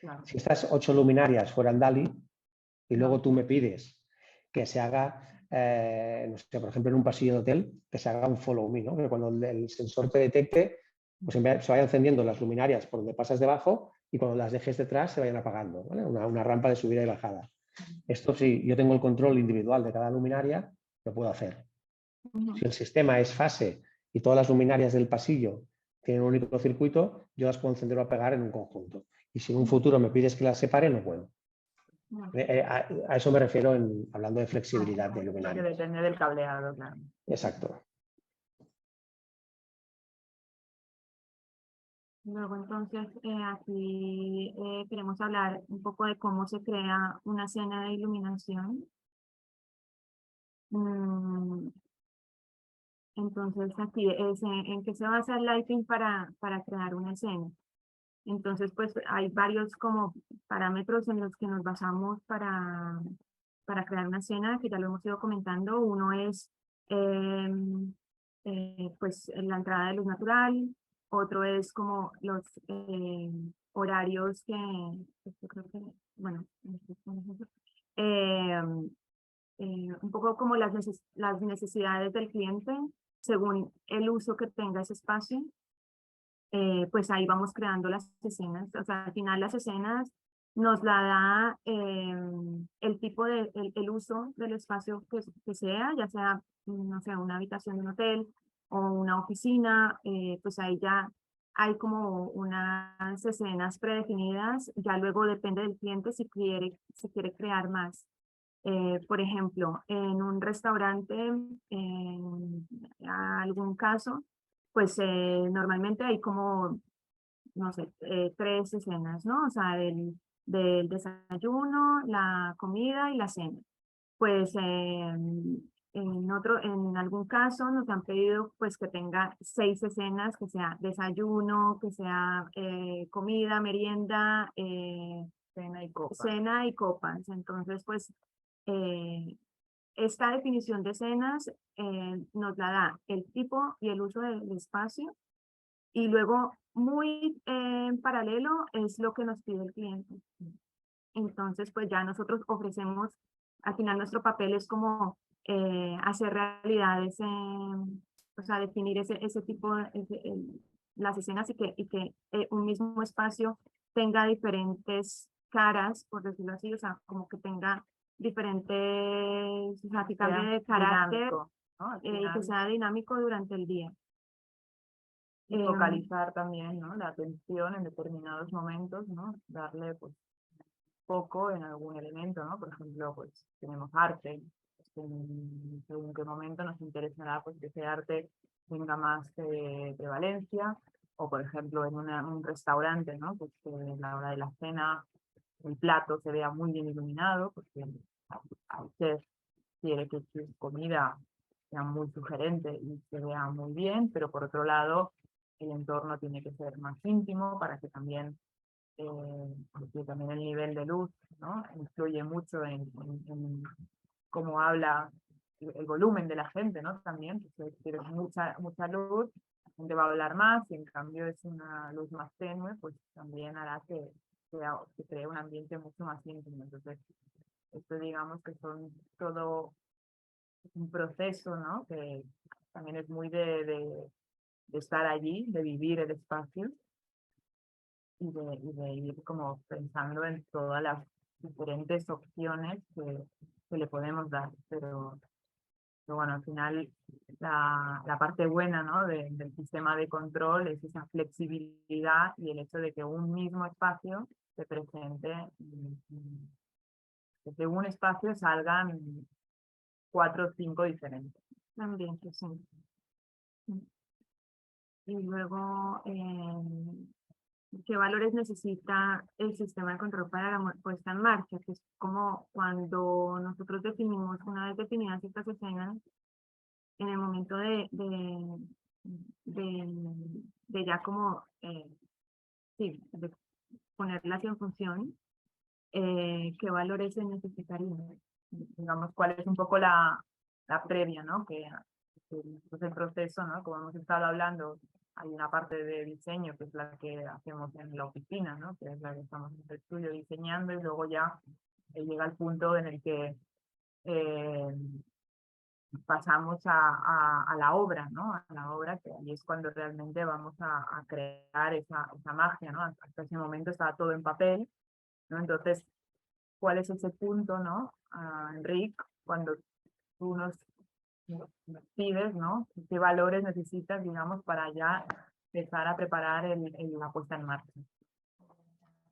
Claro. Si estas 8 luminarias fueran DALI y luego tú me pides que se haga no sé, por ejemplo, en un pasillo de hotel, que se haga un follow me, ¿no? Que cuando el sensor te detecte, pues se vayan encendiendo las luminarias por donde pasas debajo y cuando las dejes detrás se vayan apagando, ¿vale? Una rampa de subida y bajada. Esto sí, yo tengo el control individual de cada luminaria, lo puedo hacer. Si el sistema es fase y todas las luminarias del pasillo tienen un único circuito, yo las puedo encender o apagar en un conjunto. Y si en un futuro me pides que las separe, no puedo. A eso me refiero hablando de flexibilidad de Que luminarias. depende del cableado, claro. Exacto. Luego, entonces, aquí queremos hablar un poco de cómo se crea una escena de iluminación. Entonces, aquí es en qué se basa el lighting para crear una escena. Entonces, pues hay varios como parámetros en los que nos basamos para crear una escena, que ya lo hemos ido comentando. Uno es pues la entrada de luz natural, otro es como los horarios pues, yo creo que, bueno, eh, un poco como las necesidades del cliente según el uso que tenga ese espacio. Pues ahí vamos creando las escenas. O sea, al final las escenas nos la da el tipo de, el uso del espacio que sea, ya sea, no sé, una habitación de un hotel o una oficina, pues ahí ya hay como unas escenas predefinidas, ya luego depende del cliente si quiere crear más. Por ejemplo, en un restaurante, en algún caso, pues normalmente hay como, no sé, 3 escenas, ¿no? O sea, del desayuno, la comida y la cena. Pues en algún caso nos han pedido pues que tenga 6 escenas, que sea desayuno, que sea comida, merienda, cena y copas. Entonces, pues esta definición de escenas nos la da el tipo y el uso del espacio y luego muy en paralelo es lo que nos pide el cliente. Entonces, pues ya nosotros ofrecemos, al final nuestro papel es como hacer realidad o sea, definir ese tipo, las escenas y que un mismo espacio tenga diferentes caras, por decirlo así, o sea, como que tenga diferentes, o sea, que cambie de carácter, Dinámico, ¿no? y que sea dinámico durante el día. Y focalizar también, ¿no? La atención en determinados momentos, ¿no? Darle, pues, foco en algún elemento, ¿no? Por ejemplo, pues, tenemos arte. Pues, según qué momento nos interesará, pues, que ese arte tenga más prevalencia. O, por ejemplo, en un restaurante, ¿no? Pues, que a la hora de la cena el plato se vea muy bien iluminado, porque el chef quiere que su comida sea muy sugerente y se vea muy bien, pero por otro lado, el entorno tiene que ser más íntimo para que también, porque también el nivel de luz, ¿no? Influye mucho en cómo habla el volumen de la gente, ¿no? También, si tienes mucha luz, la gente va a hablar más, y en cambio es una luz más tenue, pues también hará que cree un ambiente mucho más íntimo. Entonces, esto digamos que son todo un proceso, ¿no? Que también es muy de estar allí, de vivir el espacio y de ir como pensando en todas las diferentes opciones que le podemos dar. Pero bueno, al final la parte buena, ¿no? del sistema de control es esa flexibilidad y el hecho de que un mismo espacio se presente, que de un espacio salgan 4 o 5 diferentes. También, pues sí. Y luego, ¿qué valores necesita el sistema de control para la puesta en marcha? Que es como cuando nosotros definimos, una vez definidas estas escenas, en el momento de ya como, sí, de ponerlas en función, ¿qué valores se necesitarían? Digamos, cuál es un poco la previa, ¿no? Que es el proceso, ¿no? Como hemos estado hablando, hay una parte de diseño que es la que hacemos en la oficina, ¿no? Que es la que estamos en el estudio diseñando y luego ya llega el punto en el que pasamos a la obra, ¿no? A la obra, que ahí es cuando realmente vamos a crear esa magia, ¿no? Hasta ese momento estaba todo en papel, ¿no? Entonces, ¿cuál es ese punto, ¿no? Enric, cuando tú nos pides, ¿no? ¿Qué valores necesitas, digamos, para ya empezar a preparar la puesta en marcha?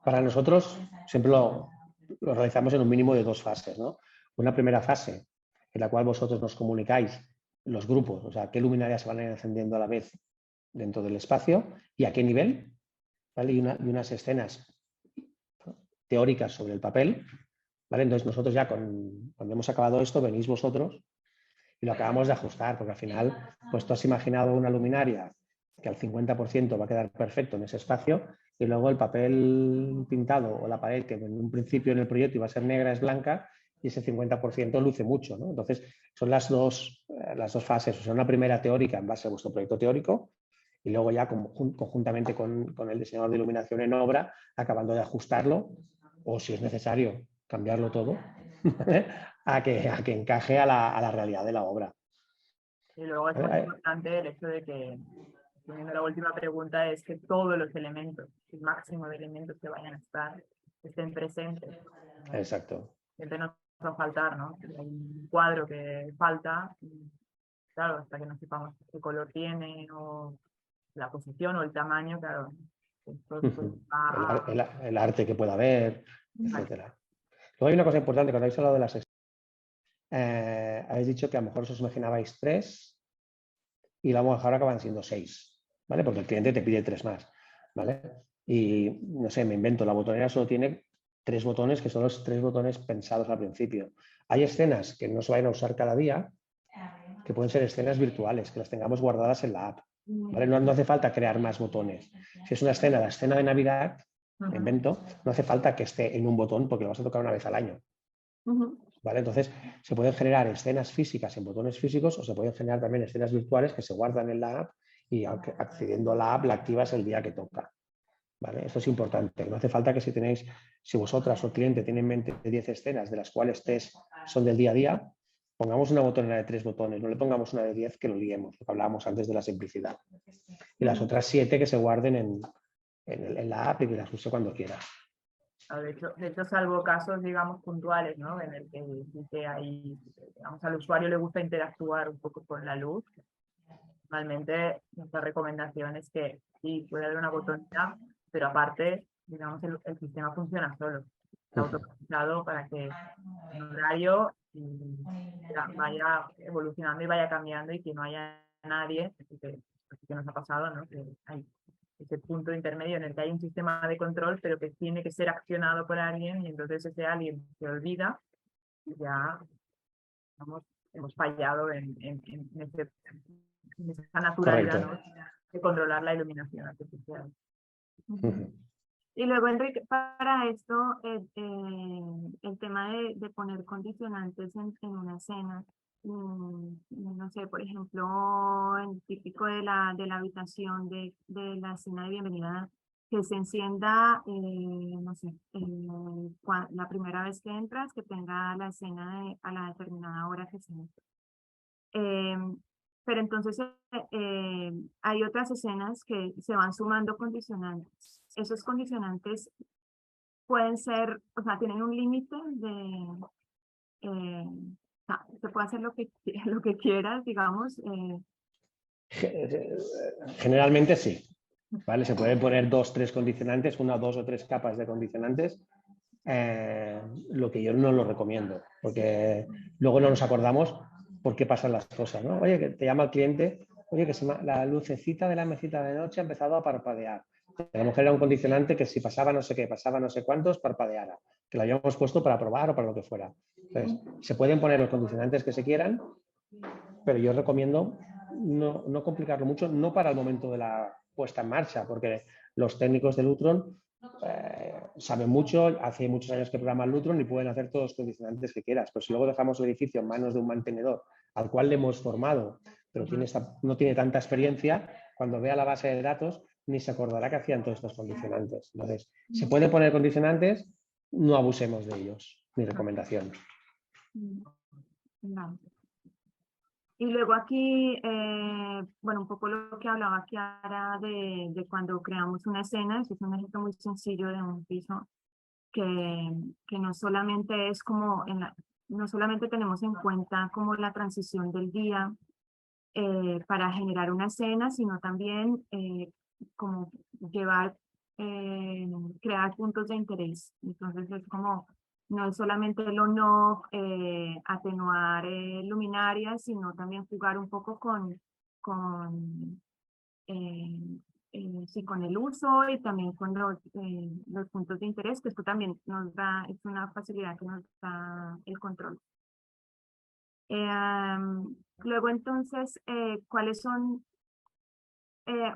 Para nosotros siempre lo realizamos en un mínimo de 2 fases, ¿no? Una primera fase en la cual vosotros nos comunicáis los grupos, o sea, qué luminarias se van a ir encendiendo a la vez dentro del espacio y a qué nivel, ¿vale? Y unas escenas teóricas sobre el papel, ¿vale? Entonces nosotros ya cuando hemos acabado esto venís vosotros y lo acabamos de ajustar, porque al final, pues tú has imaginado una luminaria que al 50% va a quedar perfecto en ese espacio y luego el papel pintado o la pared que en un principio en el proyecto iba a ser negra es blanca y ese 50% luce mucho, ¿no? Entonces son las dos fases, o sea, una primera teórica en base a vuestro proyecto teórico y luego ya conjuntamente con el diseñador de iluminación en obra, acabando de ajustarlo o si es necesario cambiarlo todo a que encaje a la realidad de la obra. Y luego es muy importante el hecho de que, teniendo la última pregunta, es que todos los elementos, el máximo de elementos que vayan a estar, estén presentes, ¿no? Exacto. Siempre nos va a faltar, ¿no? Hay un cuadro que falta, y, claro, hasta que no sepamos qué color tiene, o la posición, o el tamaño, claro. El arte que pueda haber, etcétera. Luego hay una cosa importante, cuando habéis hablado de las habéis dicho que a lo mejor os imaginabais 3 y a lo mejor acaban siendo 6, ¿vale? Porque el cliente te pide 3 más, ¿vale? Y no sé, me invento, la botonera solo tiene 3 botones, que son los 3 botones pensados al principio. Hay escenas que no se vayan a usar cada día, que pueden ser escenas virtuales, que las tengamos guardadas en la app, ¿vale? No hace falta crear más botones. Si es una escena, la escena de Navidad, me invento, no hace falta que esté en un botón porque lo vas a tocar una vez al año. ¿Vale? Entonces, se pueden generar escenas físicas en botones físicos o se pueden generar también escenas virtuales que se guardan en la app y accediendo a la app la activas el día que toca. ¿Vale? Esto es importante. No hace falta que si vosotras o el cliente tiene en mente 10 escenas, de las cuales 3 son del día a día, pongamos una botonera de 3 botones, no le pongamos una de 10 que lo liemos, lo que hablábamos antes de la simplicidad. Y las otras 7 que se guarden en la app y que las use cuando quiera. De hecho, salvo casos, digamos, puntuales, ¿no? En el que hay, digamos, al usuario le gusta interactuar un poco con la luz. Normalmente, nuestra recomendación es que sí, puede haber una botonera, pero aparte, digamos, el sistema funciona solo. Está automatizado para que en horario vaya evolucionando y vaya cambiando y que no haya nadie, que nos ha pasado, ¿no? Que hay ese punto intermedio en el que hay un sistema de control, pero que tiene que ser accionado por alguien, y entonces ese alguien se olvida, y ya hemos fallado en esa naturalidad, ¿no? De controlar la iluminación artificial. Y luego, Enrique, para esto, el tema de poner condicionantes en una escena, no sé, por ejemplo, el típico de la habitación de la escena de bienvenida, que se encienda, no sé, la primera vez que entras, que tenga la escena a la determinada hora que se entra. Pero entonces hay otras escenas que se van sumando condicionantes. Esos condicionantes pueden ser, o sea, tienen un límite se puede hacer lo que quieras, digamos. Generalmente sí, ¿vale? Se pueden poner 2 o 3 condicionantes, 1, 2 o 3 capas de condicionantes. Lo que yo no lo recomiendo, porque luego no nos acordamos por qué pasan las cosas, ¿no? Oye, que te llama el cliente, oye, que la lucecita de la mesita de noche ha empezado a parpadear. A lo mejor era un condicionante que si pasaba no sé qué, pasaba no sé cuántos, parpadeara, que lo habíamos puesto para probar o para lo que fuera. Entonces, se pueden poner los condicionantes que se quieran, pero yo recomiendo no complicarlo mucho, no para el momento de la puesta en marcha, porque los técnicos de Lutron saben mucho, hace muchos años que programan Lutron y pueden hacer todos los condicionantes que quieras, pero si luego dejamos el edificio en manos de un mantenedor al cual le hemos formado, pero no tiene tanta experiencia, cuando vea la base de datos ni se acordará que hacían todos estos condicionantes. Entonces, se pueden poner condicionantes, no abusemos de ellos, mi recomendación. No. Y luego aquí, bueno, un poco lo que hablaba Kiara de cuando creamos una escena, eso es un ejemplo muy sencillo de un piso que no solamente es como, no solamente tenemos en cuenta como la transición del día para generar una escena, sino también como llevar, crear puntos de interés. Entonces es como, no es solamente el on-off, atenuar luminarias, sino también jugar un poco con, eh, sí, con el uso y también con los puntos de interés, que esto también nos da, es una facilidad que nos da el control. Luego entonces, ¿cuáles son?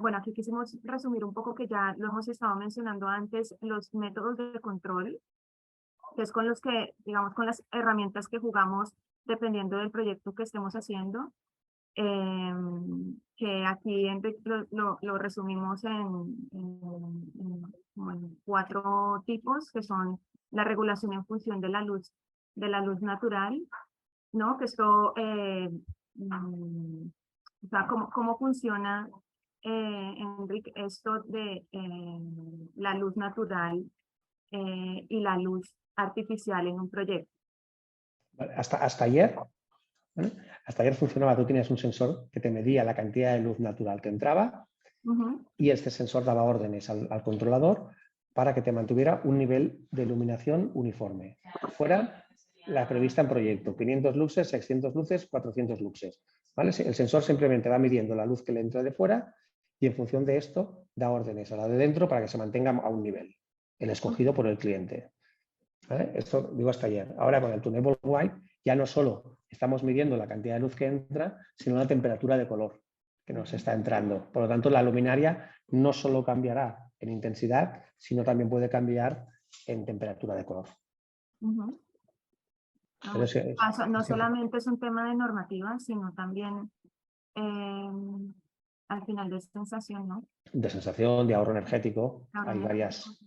Bueno, aquí quisimos resumir un poco que ya lo hemos estado mencionando antes, los métodos de control, que es con los que, digamos, con las herramientas que jugamos dependiendo del proyecto que estemos haciendo, que aquí lo resumimos como en 4 tipos, que son la regulación en función de la luz natural, ¿no? Que esto, o sea, cómo funciona, Enrique, esto de la luz natural y la luz artificial en un proyecto. Hasta ayer, ¿vale? Hasta ayer funcionaba, tú tienes un sensor que te medía la cantidad de luz natural que entraba y este sensor daba órdenes al controlador para que te mantuviera un nivel de iluminación uniforme. Fuera la prevista en proyecto, 500 luxes, 600 luces, 400 luxes. ¿Vale? El sensor simplemente va midiendo la luz que le entra de fuera y en función de esto da órdenes a la de dentro para que se mantenga a un nivel, el escogido por el cliente. ¿Vale? Esto digo hasta ayer. Ahora con el Tunable White ya no solo estamos midiendo la cantidad de luz que entra, sino la temperatura de color que nos está entrando. Por lo tanto, la luminaria no solo cambiará en intensidad, sino también puede cambiar en temperatura de color. No solamente es un tema de normativa, sino también al final de sensación, ¿no? De sensación, de ahorro energético, hay varias.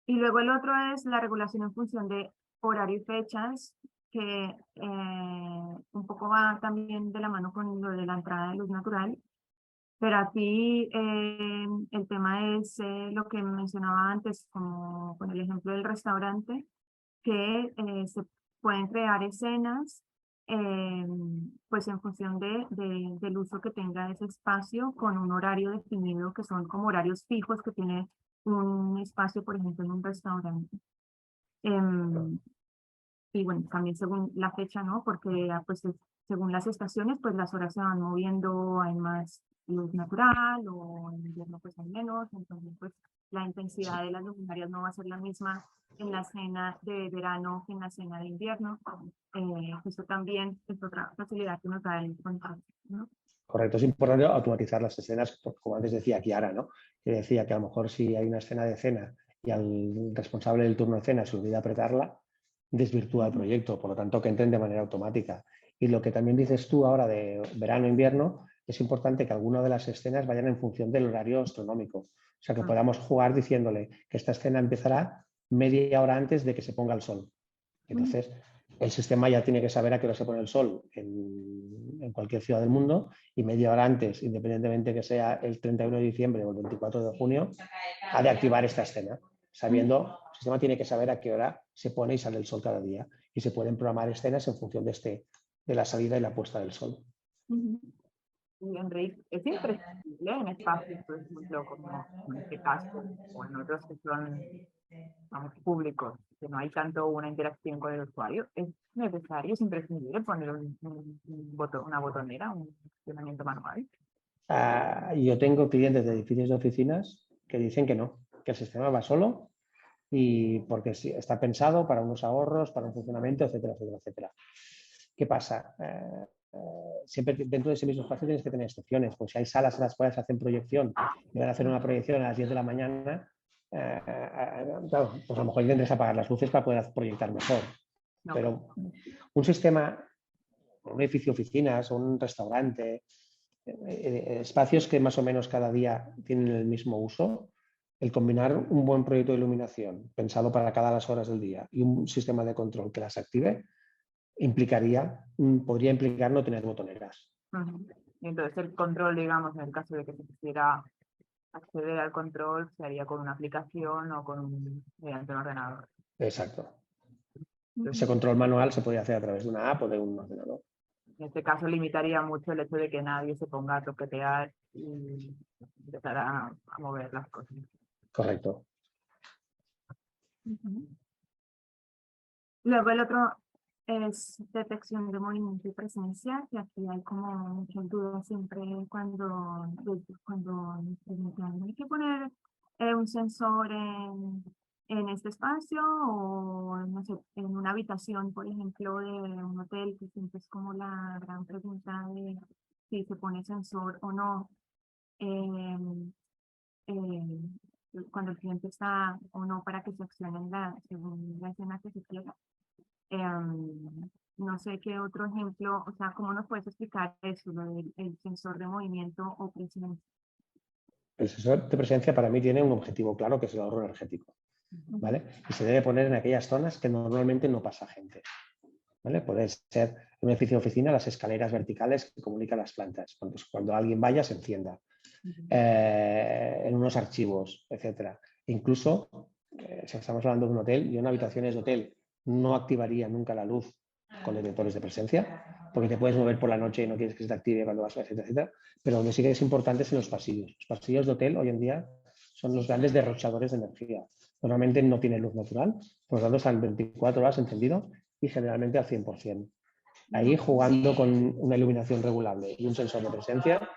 Y luego el otro es la regulación en función de horario y fechas, que un poco va también de la mano con lo de la entrada de luz natural. Pero aquí el tema es lo que mencionaba antes, como con el ejemplo del restaurante, que se pueden crear escenas pues en función del uso que tenga ese espacio con un horario definido, que son como horarios fijos que tiene un espacio, por ejemplo, en un restaurante. Y bueno, también según la fecha, ¿no? Porque pues según las estaciones, pues las horas se van moviendo, hay más luz natural o en invierno pues hay menos, entonces pues la intensidad de las luminarias no va a ser la misma en la escena de verano que en la escena de invierno. Eso también es otra facilidad que nos da el control, ¿no? Correcto, es importante automatizar las escenas, como antes decía Kiara, ¿no? Que decía que a lo mejor si hay una escena de cena y al responsable del turno de cena se olvida apretarla, desvirtúa el proyecto, por lo tanto que entren de manera automática. Y lo que también dices tú ahora de verano-invierno, es importante que algunas de las escenas vayan en función del horario astronómico. O sea, que podamos jugar diciéndole que esta escena empezará media hora antes de que se ponga el sol. Entonces, el sistema ya tiene que saber a qué hora se pone el sol en cualquier ciudad del mundo y media hora antes, independientemente que sea el 31 de diciembre o el 24 de junio, ha de activar esta escena, sabiendo, el sistema tiene que saber a qué hora se pone y sale el sol cada día y se pueden programar escenas en función de la salida y la puesta del sol. Y Enrique, es imprescindible en espacios, por ejemplo, como en este caso, o en otros que son, vamos, públicos, que no hay tanto una interacción con el usuario, es necesario, es imprescindible poner una botonera, un funcionamiento manual. Yo tengo clientes de edificios de oficinas que dicen que no, que el sistema va solo y porque está pensado para unos ahorros, para un funcionamiento, etcétera, etcétera, etcétera. ¿Qué pasa? Siempre dentro de ese mismo espacio tienes que tener excepciones, pues si hay salas en las cuales hacen proyección y van a hacer una proyección a las 10 de la mañana, claro, pues a lo mejor tendrás que apagar las luces para poder proyectar mejor. No. Pero un sistema, un edificio de oficinas, un restaurante, espacios que más o menos cada día tienen el mismo uso, el combinar un buen proyecto de iluminación pensado para cada las horas del día y un sistema de control que las active, podría implicar no tener botoneras. Y entonces el control, digamos, en el caso de que se quisiera acceder al control, se haría con una aplicación o mediante un ordenador. Exacto. Ese control manual se podría hacer a través de una app o de un ordenador. En este caso limitaría mucho el hecho de que nadie se ponga a toquetear y empezar a mover las cosas. Correcto. Luego el otro es detección de movimiento y presencia, que aquí hay como muchas dudas siempre cuando nos preguntan, ¿hay que poner un sensor en este espacio o no sé, en una habitación, por ejemplo, de un hotel, que siempre es como la gran pregunta de si se pone sensor o no? em, Cuando el cliente está o no para que se accione según la escena que se quiera. No sé qué otro ejemplo, o sea, ¿cómo nos puedes explicar eso, lo del el sensor de movimiento o presencia? El sensor de presencia para mí tiene un objetivo claro, que es el ahorro energético, ¿vale? Y se debe poner en aquellas zonas que normalmente no pasa gente, ¿vale? Puede ser en un edificio de oficina las escaleras verticales que comunican las plantas. Cuando alguien vaya se encienda. En unos archivos, etcétera. Incluso, si estamos hablando de un hotel, yo en habitaciones de hotel no activaría nunca la luz con detectores de presencia, porque te puedes mover por la noche y no quieres que se te active cuando vas, etcétera, etcétera. Pero donde sí que es importante es en los pasillos. Los pasillos de hotel hoy en día son los grandes derrochadores de energía. Normalmente no tienen luz natural, por lo tanto están 24 horas encendidos y generalmente al 100%. Ahí, jugando con una iluminación regulable y un sensor de presencia,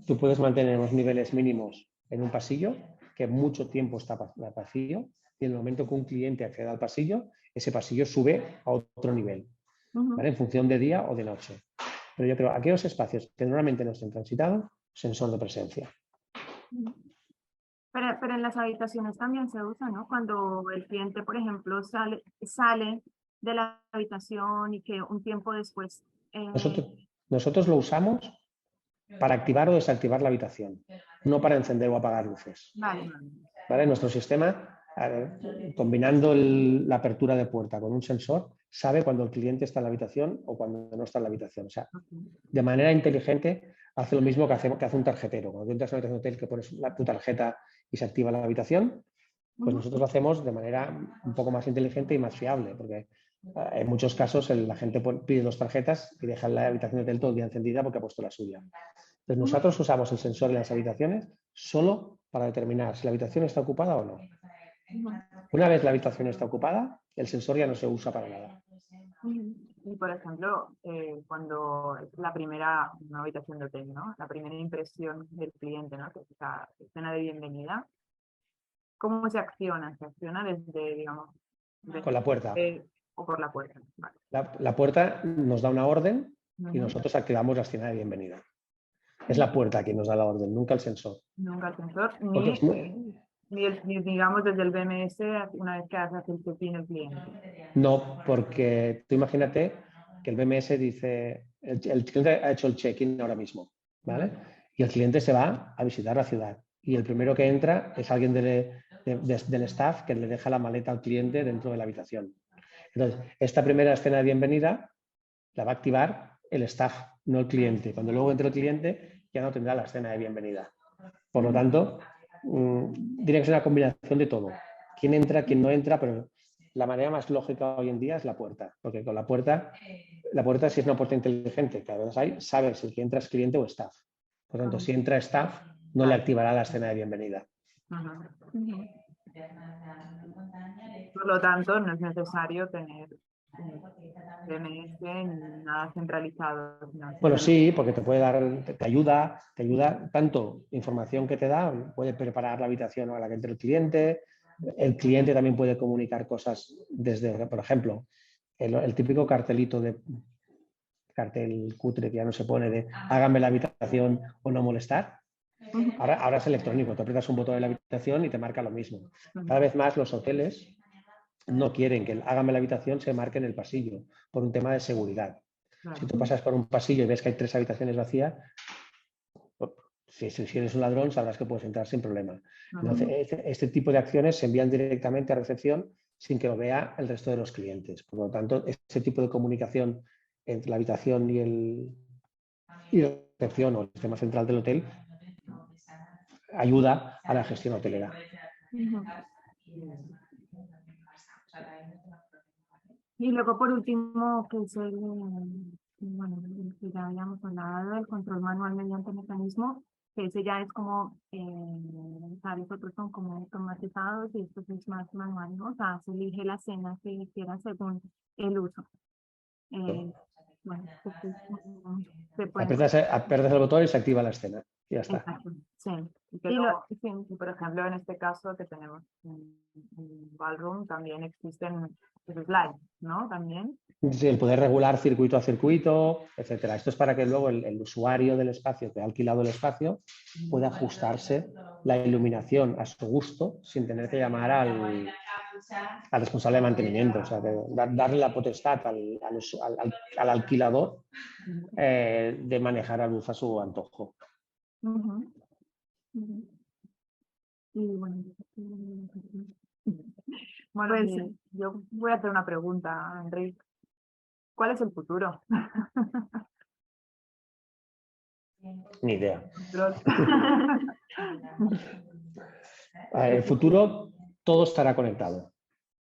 tú puedes mantener unos niveles mínimos en un pasillo que mucho tiempo está vacío, y en el momento que un cliente acceda al pasillo, ese pasillo sube a otro nivel, ¿vale? En función de día o de noche. Pero yo creo que aquellos espacios que normalmente no estén transitados, sensor de presencia. Pero en las habitaciones también se usa, ¿no? Cuando el cliente, por ejemplo, sale de la habitación y que un tiempo después... Nosotros lo usamos para activar o desactivar la habitación, no para encender o apagar luces. ¿Vale? Nuestro sistema, combinando la apertura de puerta con un sensor, sabe cuando el cliente está en la habitación o cuando no está en la habitación. O sea, de manera inteligente hace lo mismo que hace un tarjetero. Cuando tú entras a una habitación de hotel, que pones tu tarjeta y se activa la habitación, pues nosotros lo hacemos de manera un poco más inteligente y más fiable, porque en muchos casos la gente pide 2 tarjetas y deja la habitación de hotel todo el día encendida porque ha puesto la suya. Entonces nosotros usamos el sensor en las habitaciones solo para determinar si la habitación está ocupada o no. Una vez la habitación está ocupada, el sensor ya no se usa para nada. Y por ejemplo, cuando es una habitación de hotel, ¿no? La primera impresión del cliente, ¿no? Que es esa escena de bienvenida, ¿cómo se acciona? Se acciona desde, digamos... Con la puerta. O por la puerta. Vale. La puerta nos da una orden y nosotros activamos la escena de bienvenida. Es la puerta quien nos da la orden, nunca el sensor. Nunca el sensor, ni digamos desde el BMS una vez que hace el check-in el cliente. No, porque tú imagínate que el BMS dice, el cliente ha hecho el check-in ahora mismo, ¿vale? Y el cliente se va a visitar la ciudad. Y el primero que entra es alguien del staff que le deja la maleta al cliente dentro de la habitación. Entonces, esta primera escena de bienvenida la va a activar el staff, no el cliente. Cuando luego entre el cliente, ya no tendrá la escena de bienvenida. Por lo tanto, tiene que ser una combinación de todo. Quién entra, quién no entra, pero la manera más lógica hoy en día es la puerta, porque con la puerta si es una puerta inteligente, cada vez hay, sabes si el que entra es cliente o staff. Por lo tanto, si entra staff, no le activará la escena de bienvenida. Por lo tanto, no es necesario tener DMS ni nada centralizado. Bueno, sí, porque te puede dar, te ayuda tanto información que te da, puede preparar la habitación a la que entre el cliente también puede comunicar cosas desde, por ejemplo, el típico cartel cutre que ya no se pone de háganme la habitación o no molestar. Ahora es electrónico, te aprietas un botón en la habitación y te marca lo mismo. Cada vez más los hoteles no quieren que el hágame la habitación se marque en el pasillo por un tema de seguridad. Si tú pasas por un pasillo y ves que hay 3 habitaciones vacías, Si eres un ladrón, sabrás que puedes entrar sin problema. Ujú. Entonces, este tipo de acciones se envían directamente a recepción sin que lo vea el resto de los clientes. Por lo tanto, este tipo de comunicación entre la habitación y la recepción o el sistema central del hotel ayuda a la gestión hotelera. Ujú. Y luego, por último, que es bueno, el que ya habíamos hablado del control manual mediante mecanismo, que ese ya es como, ¿sabes? Otros son como automatizados y esto es más manual, ¿no? O sea, se elige la cena que quiera según el uso. Bueno, pues, se pueden... Apretas el botón y se activa la escena. Y ya está. Exacto, sí. Y que Y luego, sí. y por ejemplo, en este caso que tenemos en Ballroom, también existen slides, ¿no? También. Sí, el poder regular circuito a circuito, etcétera. Esto es para que luego el usuario del espacio que ha alquilado el espacio pueda ajustarse la iluminación a su gusto sin tener que llamar al responsable de mantenimiento. O sea, darle la potestad al alquilador de manejar la luz a su antojo. Ujú, ujú. Y bueno, Bueno, pues, y yo voy a hacer una pregunta, Enrique. ¿Cuál es el futuro? Ni idea. Los- El futuro, todo estará conectado.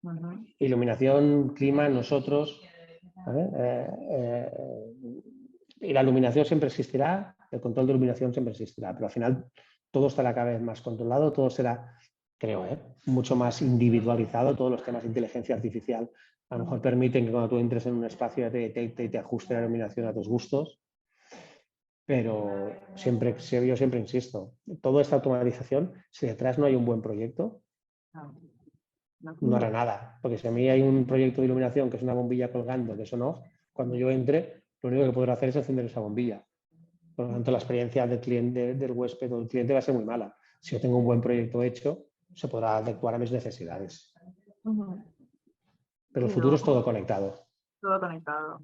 Ujú. Iluminación, clima, nosotros. ¿Vale? Y la iluminación siempre existirá, el control de iluminación siempre existirá, pero al final todo estará cada vez más controlado, todo será, creo, mucho más individualizado. Todos los temas de inteligencia artificial a lo mejor permiten que cuando tú entres en un espacio te detecte y te ajuste la iluminación a tus gustos, pero yo siempre insisto, toda esta automatización, si detrás no hay un buen proyecto, no hará nada, porque si a mí hay un proyecto de iluminación que es una bombilla colgando, que eso no, cuando yo entre, lo único que podré hacer es encender esa bombilla. Por lo tanto, la experiencia del cliente, del huésped o del cliente va a ser muy mala. Si yo tengo un buen proyecto hecho, se podrá adecuar a mis necesidades. ujú. Pero el Y futuro luego, es todo conectado. todo conectado.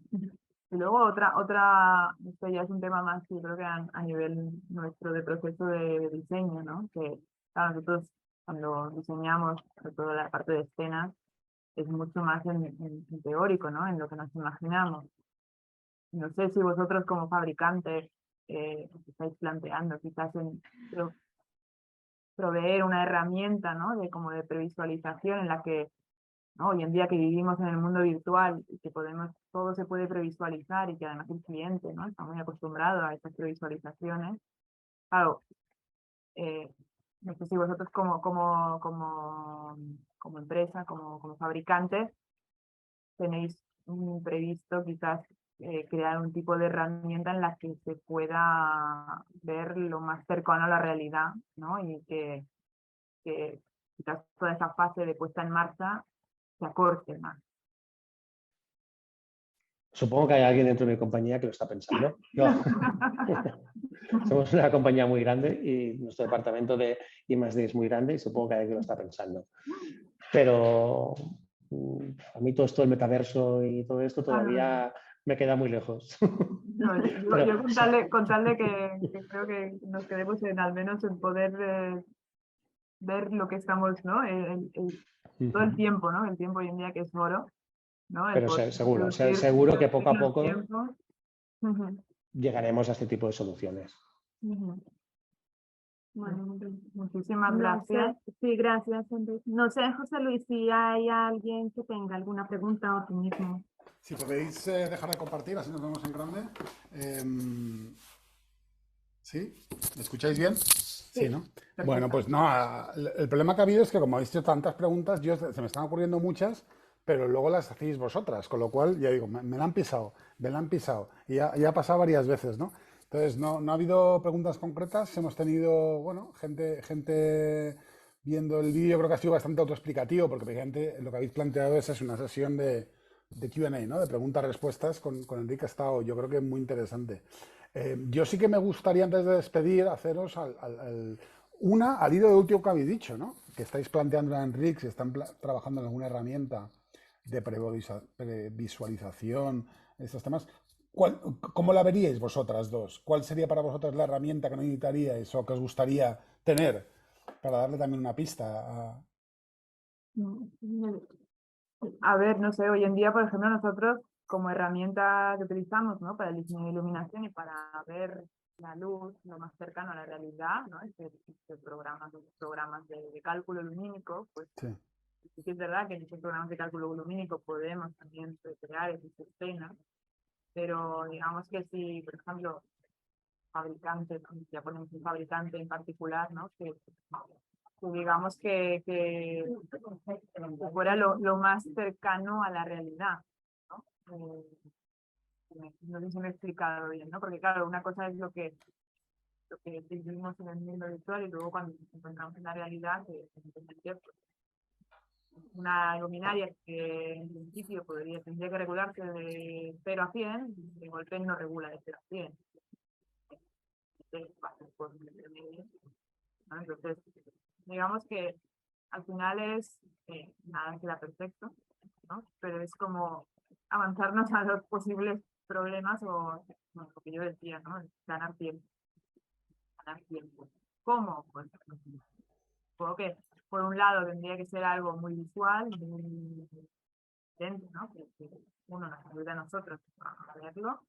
Y luego esto ya es un tema más, yo creo que a nivel nuestro de proceso de diseño, ¿no? Que claro, nosotros cuando diseñamos, sobre todo la parte de escenas, es mucho más en teórico, ¿no? En lo que nos imaginamos. No sé si vosotros como fabricantes os estáis planteando quizás en proveer una herramienta, ¿no? De como de previsualización en la que, ¿no? Hoy en día que vivimos en el mundo virtual y que todo se puede previsualizar y que además el cliente, ¿no? Está muy acostumbrado a estas previsualizaciones. Claro, no sé si vosotros como empresa, como fabricantes, tenéis previsto quizás crear un tipo de herramienta en la que se pueda ver lo más cercano a la realidad, ¿no? Y que quizás toda esa fase de puesta en marcha se acorte más. Supongo que hay alguien dentro de mi compañía que lo está pensando. Somos una compañía muy grande y nuestro departamento de I+D es muy grande y supongo que hay alguien que lo está pensando. Pero a mí todo esto del metaverso y todo esto todavía me queda muy lejos. No, yo contarle que creo que nos quedemos al menos en poder ver lo que estamos, ¿no? Todo el tiempo, ¿no? El tiempo hoy en día que es oro, ¿no? El Pero poder seguro que poco a reducir los poco tiempos. Ujú, llegaremos a este tipo de soluciones. ujú. Bueno, muchísimas No gracias. sé, sí, gracias, Enrique. No sé, José Luis, si hay alguien que tenga alguna pregunta o tú mismo. Si podéis dejar de compartir, así nos vemos en grande. ¿Sí? ¿Me escucháis bien? Sí, ¿no? Perfecto. Bueno, pues no, el problema que ha habido es que como habéis hecho tantas preguntas, se me están ocurriendo muchas, pero luego las hacéis vosotras, con lo cual ya digo, me la han pisado, y ya ha pasado varias veces, ¿no? Entonces, no ha habido preguntas concretas, hemos tenido, bueno, gente viendo el vídeo, creo que ha sido bastante autoexplicativo, porque precisamente lo que habéis planteado es una sesión de Q&A, ¿no? De preguntas-respuestas con Enrique, ha estado, yo creo que muy interesante. Yo sí que me gustaría, antes de despedir, haceros al hilo de último que habéis dicho, ¿no? Que estáis planteando en Enrique, si están trabajando en alguna herramienta de previsualización, estos temas. ¿Cómo la veríais vosotras dos? ¿Cuál sería para vosotras la herramienta que necesitaríais o que os gustaría tener para darle también una pista a... A ver, no sé, hoy en día, por ejemplo, nosotros como herramienta que utilizamos, ¿no? Para el diseño de iluminación y para ver la luz lo más cercano a la realidad, ¿no? Programas de cálculo lumínico, pues Sí, sí que es verdad que en estos programas de cálculo lumínico podemos también recrear esas escenas, pero digamos que si, por ejemplo, fabricante, ya ponemos un fabricante en particular, ¿no? Que digamos que fuera lo más cercano a la realidad, ¿no? No sé si me he explicado bien, ¿no? Porque claro, una cosa es lo que vivimos en el mundo virtual y luego cuando nos encontramos en la realidad, que es una luminaria que en principio tendría que regularse de 0 a 100, de golpe no regula de 0 a 100. Entonces, ¿no? Entonces, digamos que al final es, nada queda perfecto, ¿no? Pero es como avanzarnos a los posibles problemas o, bueno, lo que yo decía, ¿no? Ganar tiempo. Ganar tiempo. ¿Cómo? Pues, supongo que por un lado tendría que ser algo muy visual, muy evidente, ¿no? Que uno nos ayude a nosotros a verlo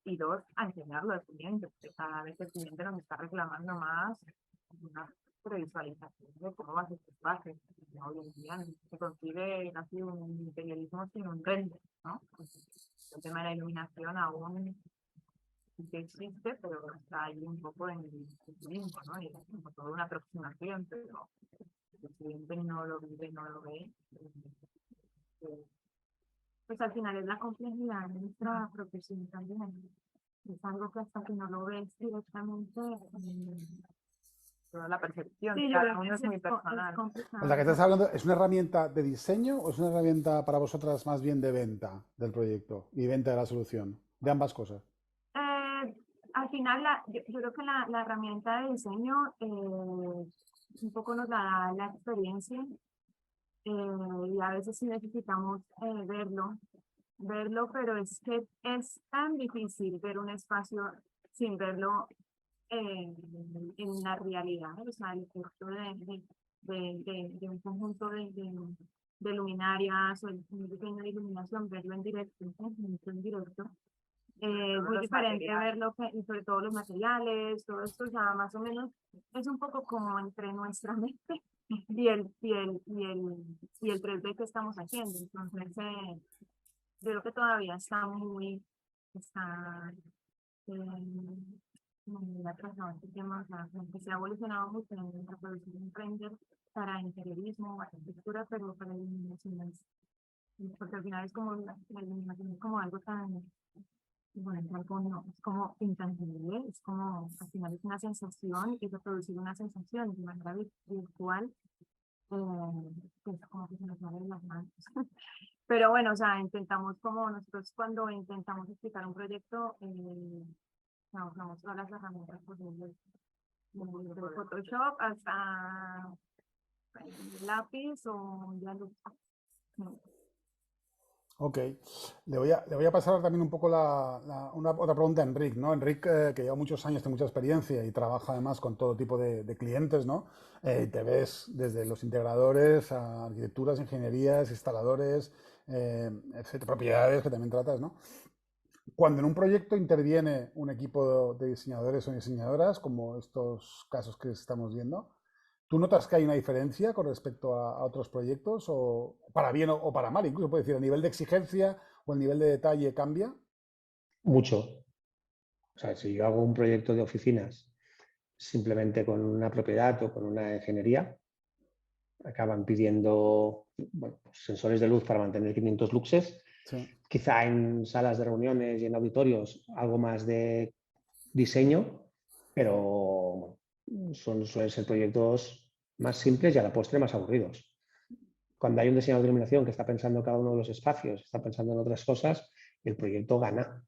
y dos, a enseñarlo al cliente, porque cada vez el cliente nos está reclamando más una previsualización de cómo va a ser su espacio. Hoy en día se concibe casi un interiorismo sin un render, ¿no? El tema de la iluminación aún sí que existe, pero está ahí un poco en el limbo, ¿no? Y es como toda una aproximación, pero el cliente no lo vive, no lo ve. Pues al final es la complejidad de nuestra profesión también. Es algo que hasta que no lo ves directamente, Toda la percepción, sí, yo cada creo que uno es muy es personal. O complicado. sea, que estás hablando, ¿es una herramienta de diseño o es una herramienta para vosotras más bien de venta del proyecto y venta de la solución? De ambas cosas. Al final, yo creo que la herramienta de diseño un poco nos da la experiencia y a veces sí necesitamos verlo, pero es que es tan difícil ver un espacio sin verlo en la realidad, o sea, el efecto de un conjunto de luminarias o un diseño de iluminación, verlo en directo, en directo, es muy Los diferente materiales. verlo, y sobre todo los materiales, todo esto, o sea, más o menos es un poco como entre nuestra mente y el 3D que estamos haciendo. Entonces, yo creo que todavía está muy atrasado este tema, o sea, como que se ha evolucionado mucho en la producción de un render para interiorismo, arquitectura, pero para iluminación, porque al final es como la iluminación es como algo tan, bueno, es algo no, es como intangible, es como, al final es una sensación y reproducir una sensación de manera virtual, pues como que se nos mueven las manos. Pero bueno, o sea, intentamos como nosotros cuando intentamos explicar un proyecto, usamos todas las herramientas posibles, desde Photoshop hasta lápiz o ya luz. Ok, le voy a pasar también un poco otra pregunta a Enric, ¿no? Enric, que lleva muchos años, tiene mucha experiencia y trabaja además con todo tipo de clientes, ¿no? Te ves desde los integradores a arquitecturas, ingenierías, instaladores, etcétera, propiedades que también tratas, ¿no? Cuando en un proyecto interviene un equipo de diseñadores o diseñadoras, como estos casos que estamos viendo, ¿tú notas que hay una diferencia con respecto a otros proyectos? ¿O para bien o para mal? Incluso puede decir, el nivel de exigencia o el nivel de detalle cambia. Mucho. O sea, si yo hago un proyecto de oficinas simplemente con una propiedad o con una ingeniería, acaban pidiendo bueno, pues sensores de luz para mantener 500 luxes. Sí. Quizá en salas de reuniones y en auditorios algo más de diseño, pero suelen ser proyectos más simples y a la postre más aburridos. Cuando hay un diseñador de iluminación que está pensando en cada uno de los espacios, está pensando en otras cosas, el proyecto gana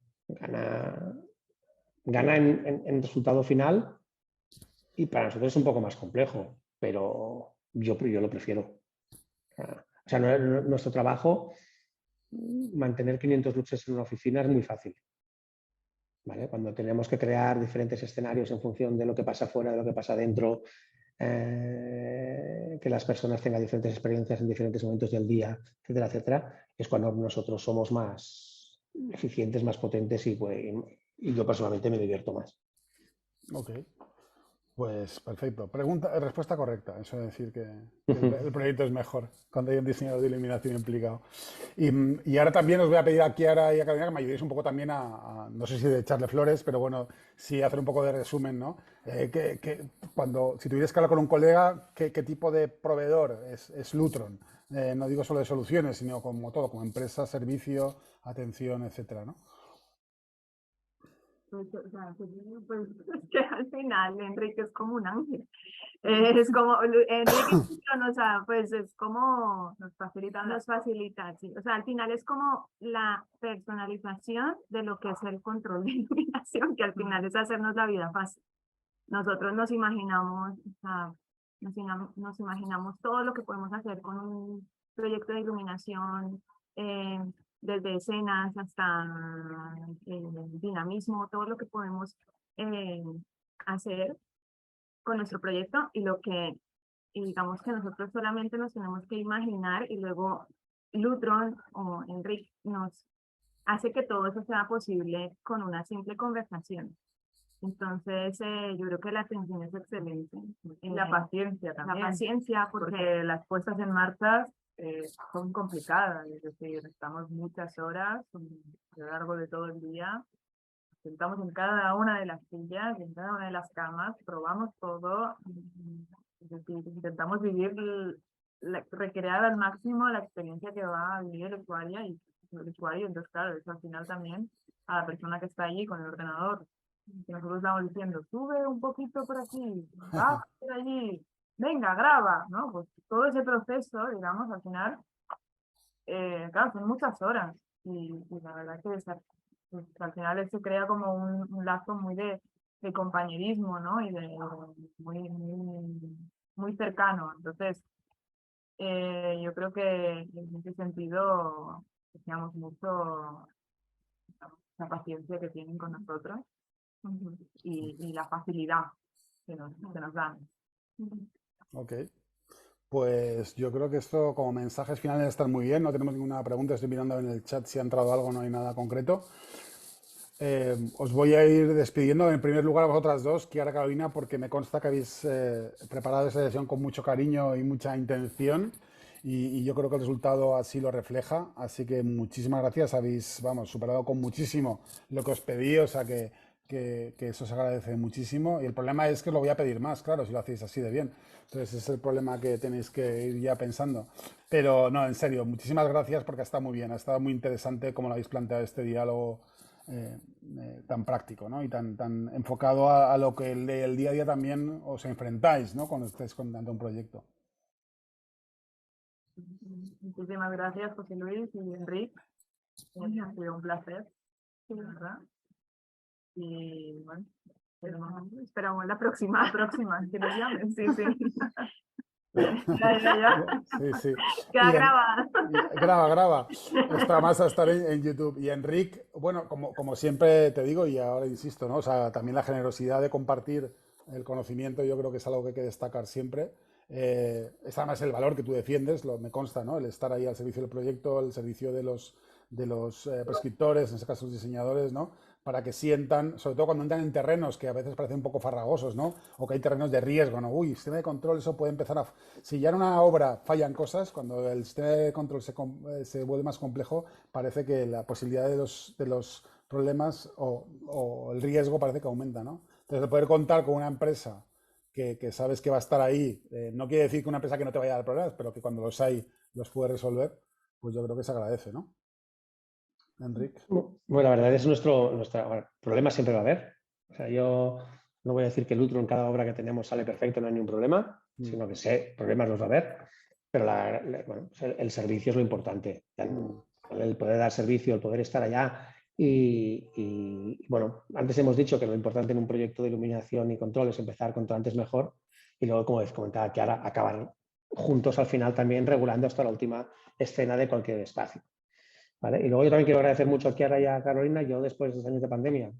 en resultado final y para nosotros es un poco más complejo, pero yo lo prefiero. O sea, nuestro trabajo, mantener 500 luces en una oficina es muy fácil. ¿vale? Cuando tenemos que crear diferentes escenarios en función de lo que pasa fuera, de lo que pasa dentro, que las personas tengan diferentes experiencias en diferentes momentos del día, etcétera, etcétera, es cuando nosotros somos más eficientes, más potentes y yo personalmente me divierto más. Ok, pues perfecto. Respuesta correcta. Eso es decir que el proyecto es mejor cuando hay un diseñador de iluminación implicado. Y ahora también os voy a pedir a Chiara y a Carolina que me ayudéis un poco también no sé si de echarle flores, pero bueno, sí hacer un poco de resumen, ¿no? Si tuvierais que hablar con un colega, ¿qué tipo de proveedor es Lutron? No digo solo de soluciones, sino como todo, como empresa, servicio, atención, etcétera, ¿no? Pues, o sea, pues, es que al final Enrique es como un ángel. Es como, Enrique, o sea, pues es como nos facilita, sí. O sea, al final es como la personalización de lo que es el control de iluminación, que al final es hacernos la vida fácil. Nosotros nos imaginamos, o sea, nos imaginamos todo lo que podemos hacer con un proyecto de iluminación, desde escenas hasta dinamismo, todo lo que podemos eh, hacer con nuestro proyecto y digamos que nosotros solamente nos tenemos que imaginar y luego Lutron o Enrique nos hace que todo eso sea posible con una simple conversación. Entonces, yo creo que la atención es excelente. La paciencia también. La paciencia, porque las puestas en marcha son complicadas, es decir, estamos muchas horas a lo largo de todo el día, sentamos en cada una de las sillas, en cada una de las camas, probamos todo, es decir, intentamos recrear al máximo la experiencia que va a vivir el usuario, entonces claro, eso al final también a la persona que está allí con el ordenador, que nosotros estamos diciendo, sube un poquito por aquí, baja por allí, venga, graba, ¿no? Pues todo ese proceso, digamos, al final, claro, son muchas horas y la verdad que pues, al final se crea como un lazo muy de compañerismo, ¿no? Y muy cercano. Entonces, yo creo que en ese sentido, teníamos mucho la paciencia que tienen con nosotros y la facilidad que nos dan. Ok. Pues yo creo que esto como mensajes finales están muy bien. No tenemos ninguna pregunta. Estoy mirando en el chat si ha entrado algo, no hay nada concreto. Os voy a ir despidiendo. En primer lugar a vosotras dos, Chiara, Carolina, porque me consta que habéis preparado esta sesión con mucho cariño y mucha intención. Y yo creo que el resultado así lo refleja. Así que muchísimas gracias. Habéis, vamos, superado con muchísimo lo que os pedí. O sea que eso se agradece muchísimo. Y el problema es que os lo voy a pedir más, claro, si lo hacéis así de bien. Entonces ese es el problema que tenéis que ir ya pensando. Pero no, en serio, muchísimas gracias porque ha estado muy bien. Ha estado muy interesante como lo habéis planteado este diálogo tan práctico, ¿no? Y tan enfocado a lo que el día a día también os enfrentáis, ¿no? Cuando estáis contando un proyecto. Muchísimas gracias, José Luis y Enrique. Ha sido un placer, ¿verdad? Y bueno, esperamos la próxima. Que nos llamen. Sí. Ya. Sí. Queda grabado. Graba. Esto además a estar en YouTube. Y Enrique, bueno, como siempre te digo, y ahora insisto, ¿no? O sea, también la generosidad de compartir el conocimiento, yo creo que es algo que hay que destacar siempre. Es además el valor que tú defiendes, me consta, ¿no? El estar ahí al servicio del proyecto, al servicio de los prescriptores, en este caso los diseñadores, ¿no? Para que sientan, sobre todo cuando entran en terrenos que a veces parecen un poco farragosos, ¿no? O que hay terrenos de riesgo, ¿no? Uy, sistema de control, eso puede empezar a... Si ya en una obra fallan cosas, cuando el sistema de control se vuelve más complejo, parece que la posibilidad de los problemas o el riesgo parece que aumenta, ¿no? Entonces, el poder contar con una empresa que sabes que va a estar ahí, no quiere decir que una empresa que no te vaya a dar problemas, pero que cuando los hay los puede resolver, pues yo creo que se agradece, ¿no? Enrique. Bueno, la verdad es nuestro problema siempre va a haber. O sea, yo no voy a decir que el Lutron en cada obra que tenemos sale perfecto, no hay ningún problema, sino que problemas los va a haber, pero bueno, el servicio es lo importante. El poder dar servicio, el poder estar allá y bueno, antes hemos dicho que lo importante en un proyecto de iluminación y control es empezar cuanto antes mejor y luego, como comentaba Chiara, acabar juntos al final también regulando hasta la última escena de cualquier espacio. ¿Vale? Y luego yo también quiero agradecer mucho a Chiara y a Carolina. Yo después de 2 años de pandemia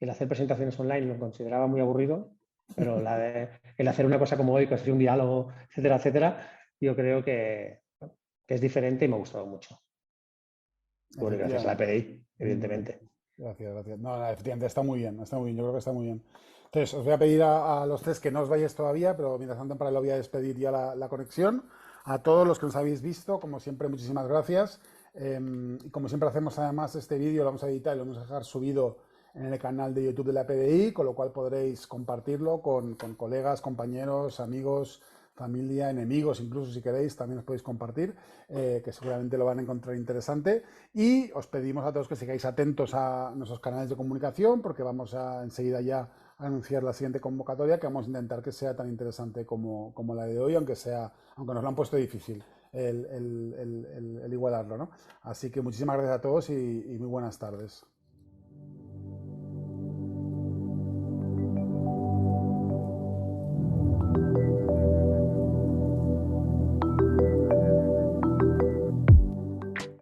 el hacer presentaciones online lo consideraba muy aburrido, pero el hacer una cosa como hoy, construir un diálogo, etcétera, etcétera, yo creo que es diferente y me ha gustado mucho. Bueno, y gracias a la PDI, evidentemente. Gracias, gracias. No, efectivamente, está muy bien, está muy bien, yo creo que está muy bien. Entonces, os voy a pedir a los tres que no os vayáis todavía, pero mientras tanto para lo voy a despedir ya la conexión. A todos los que nos habéis visto, como siempre, muchísimas gracias. Y como siempre hacemos además este vídeo, lo vamos a editar y lo vamos a dejar subido en el canal de YouTube de la PDI, con lo cual podréis compartirlo con colegas, compañeros, amigos, familia, enemigos, incluso si queréis, también os podéis compartir, que seguramente lo van a encontrar interesante. Y os pedimos a todos que sigáis atentos a nuestros canales de comunicación, porque vamos a enseguida ya a anunciar la siguiente convocatoria, que vamos a intentar que sea tan interesante como la de hoy, aunque nos lo han puesto difícil el igualarlo, ¿no? Así que muchísimas gracias a todos y muy buenas tardes.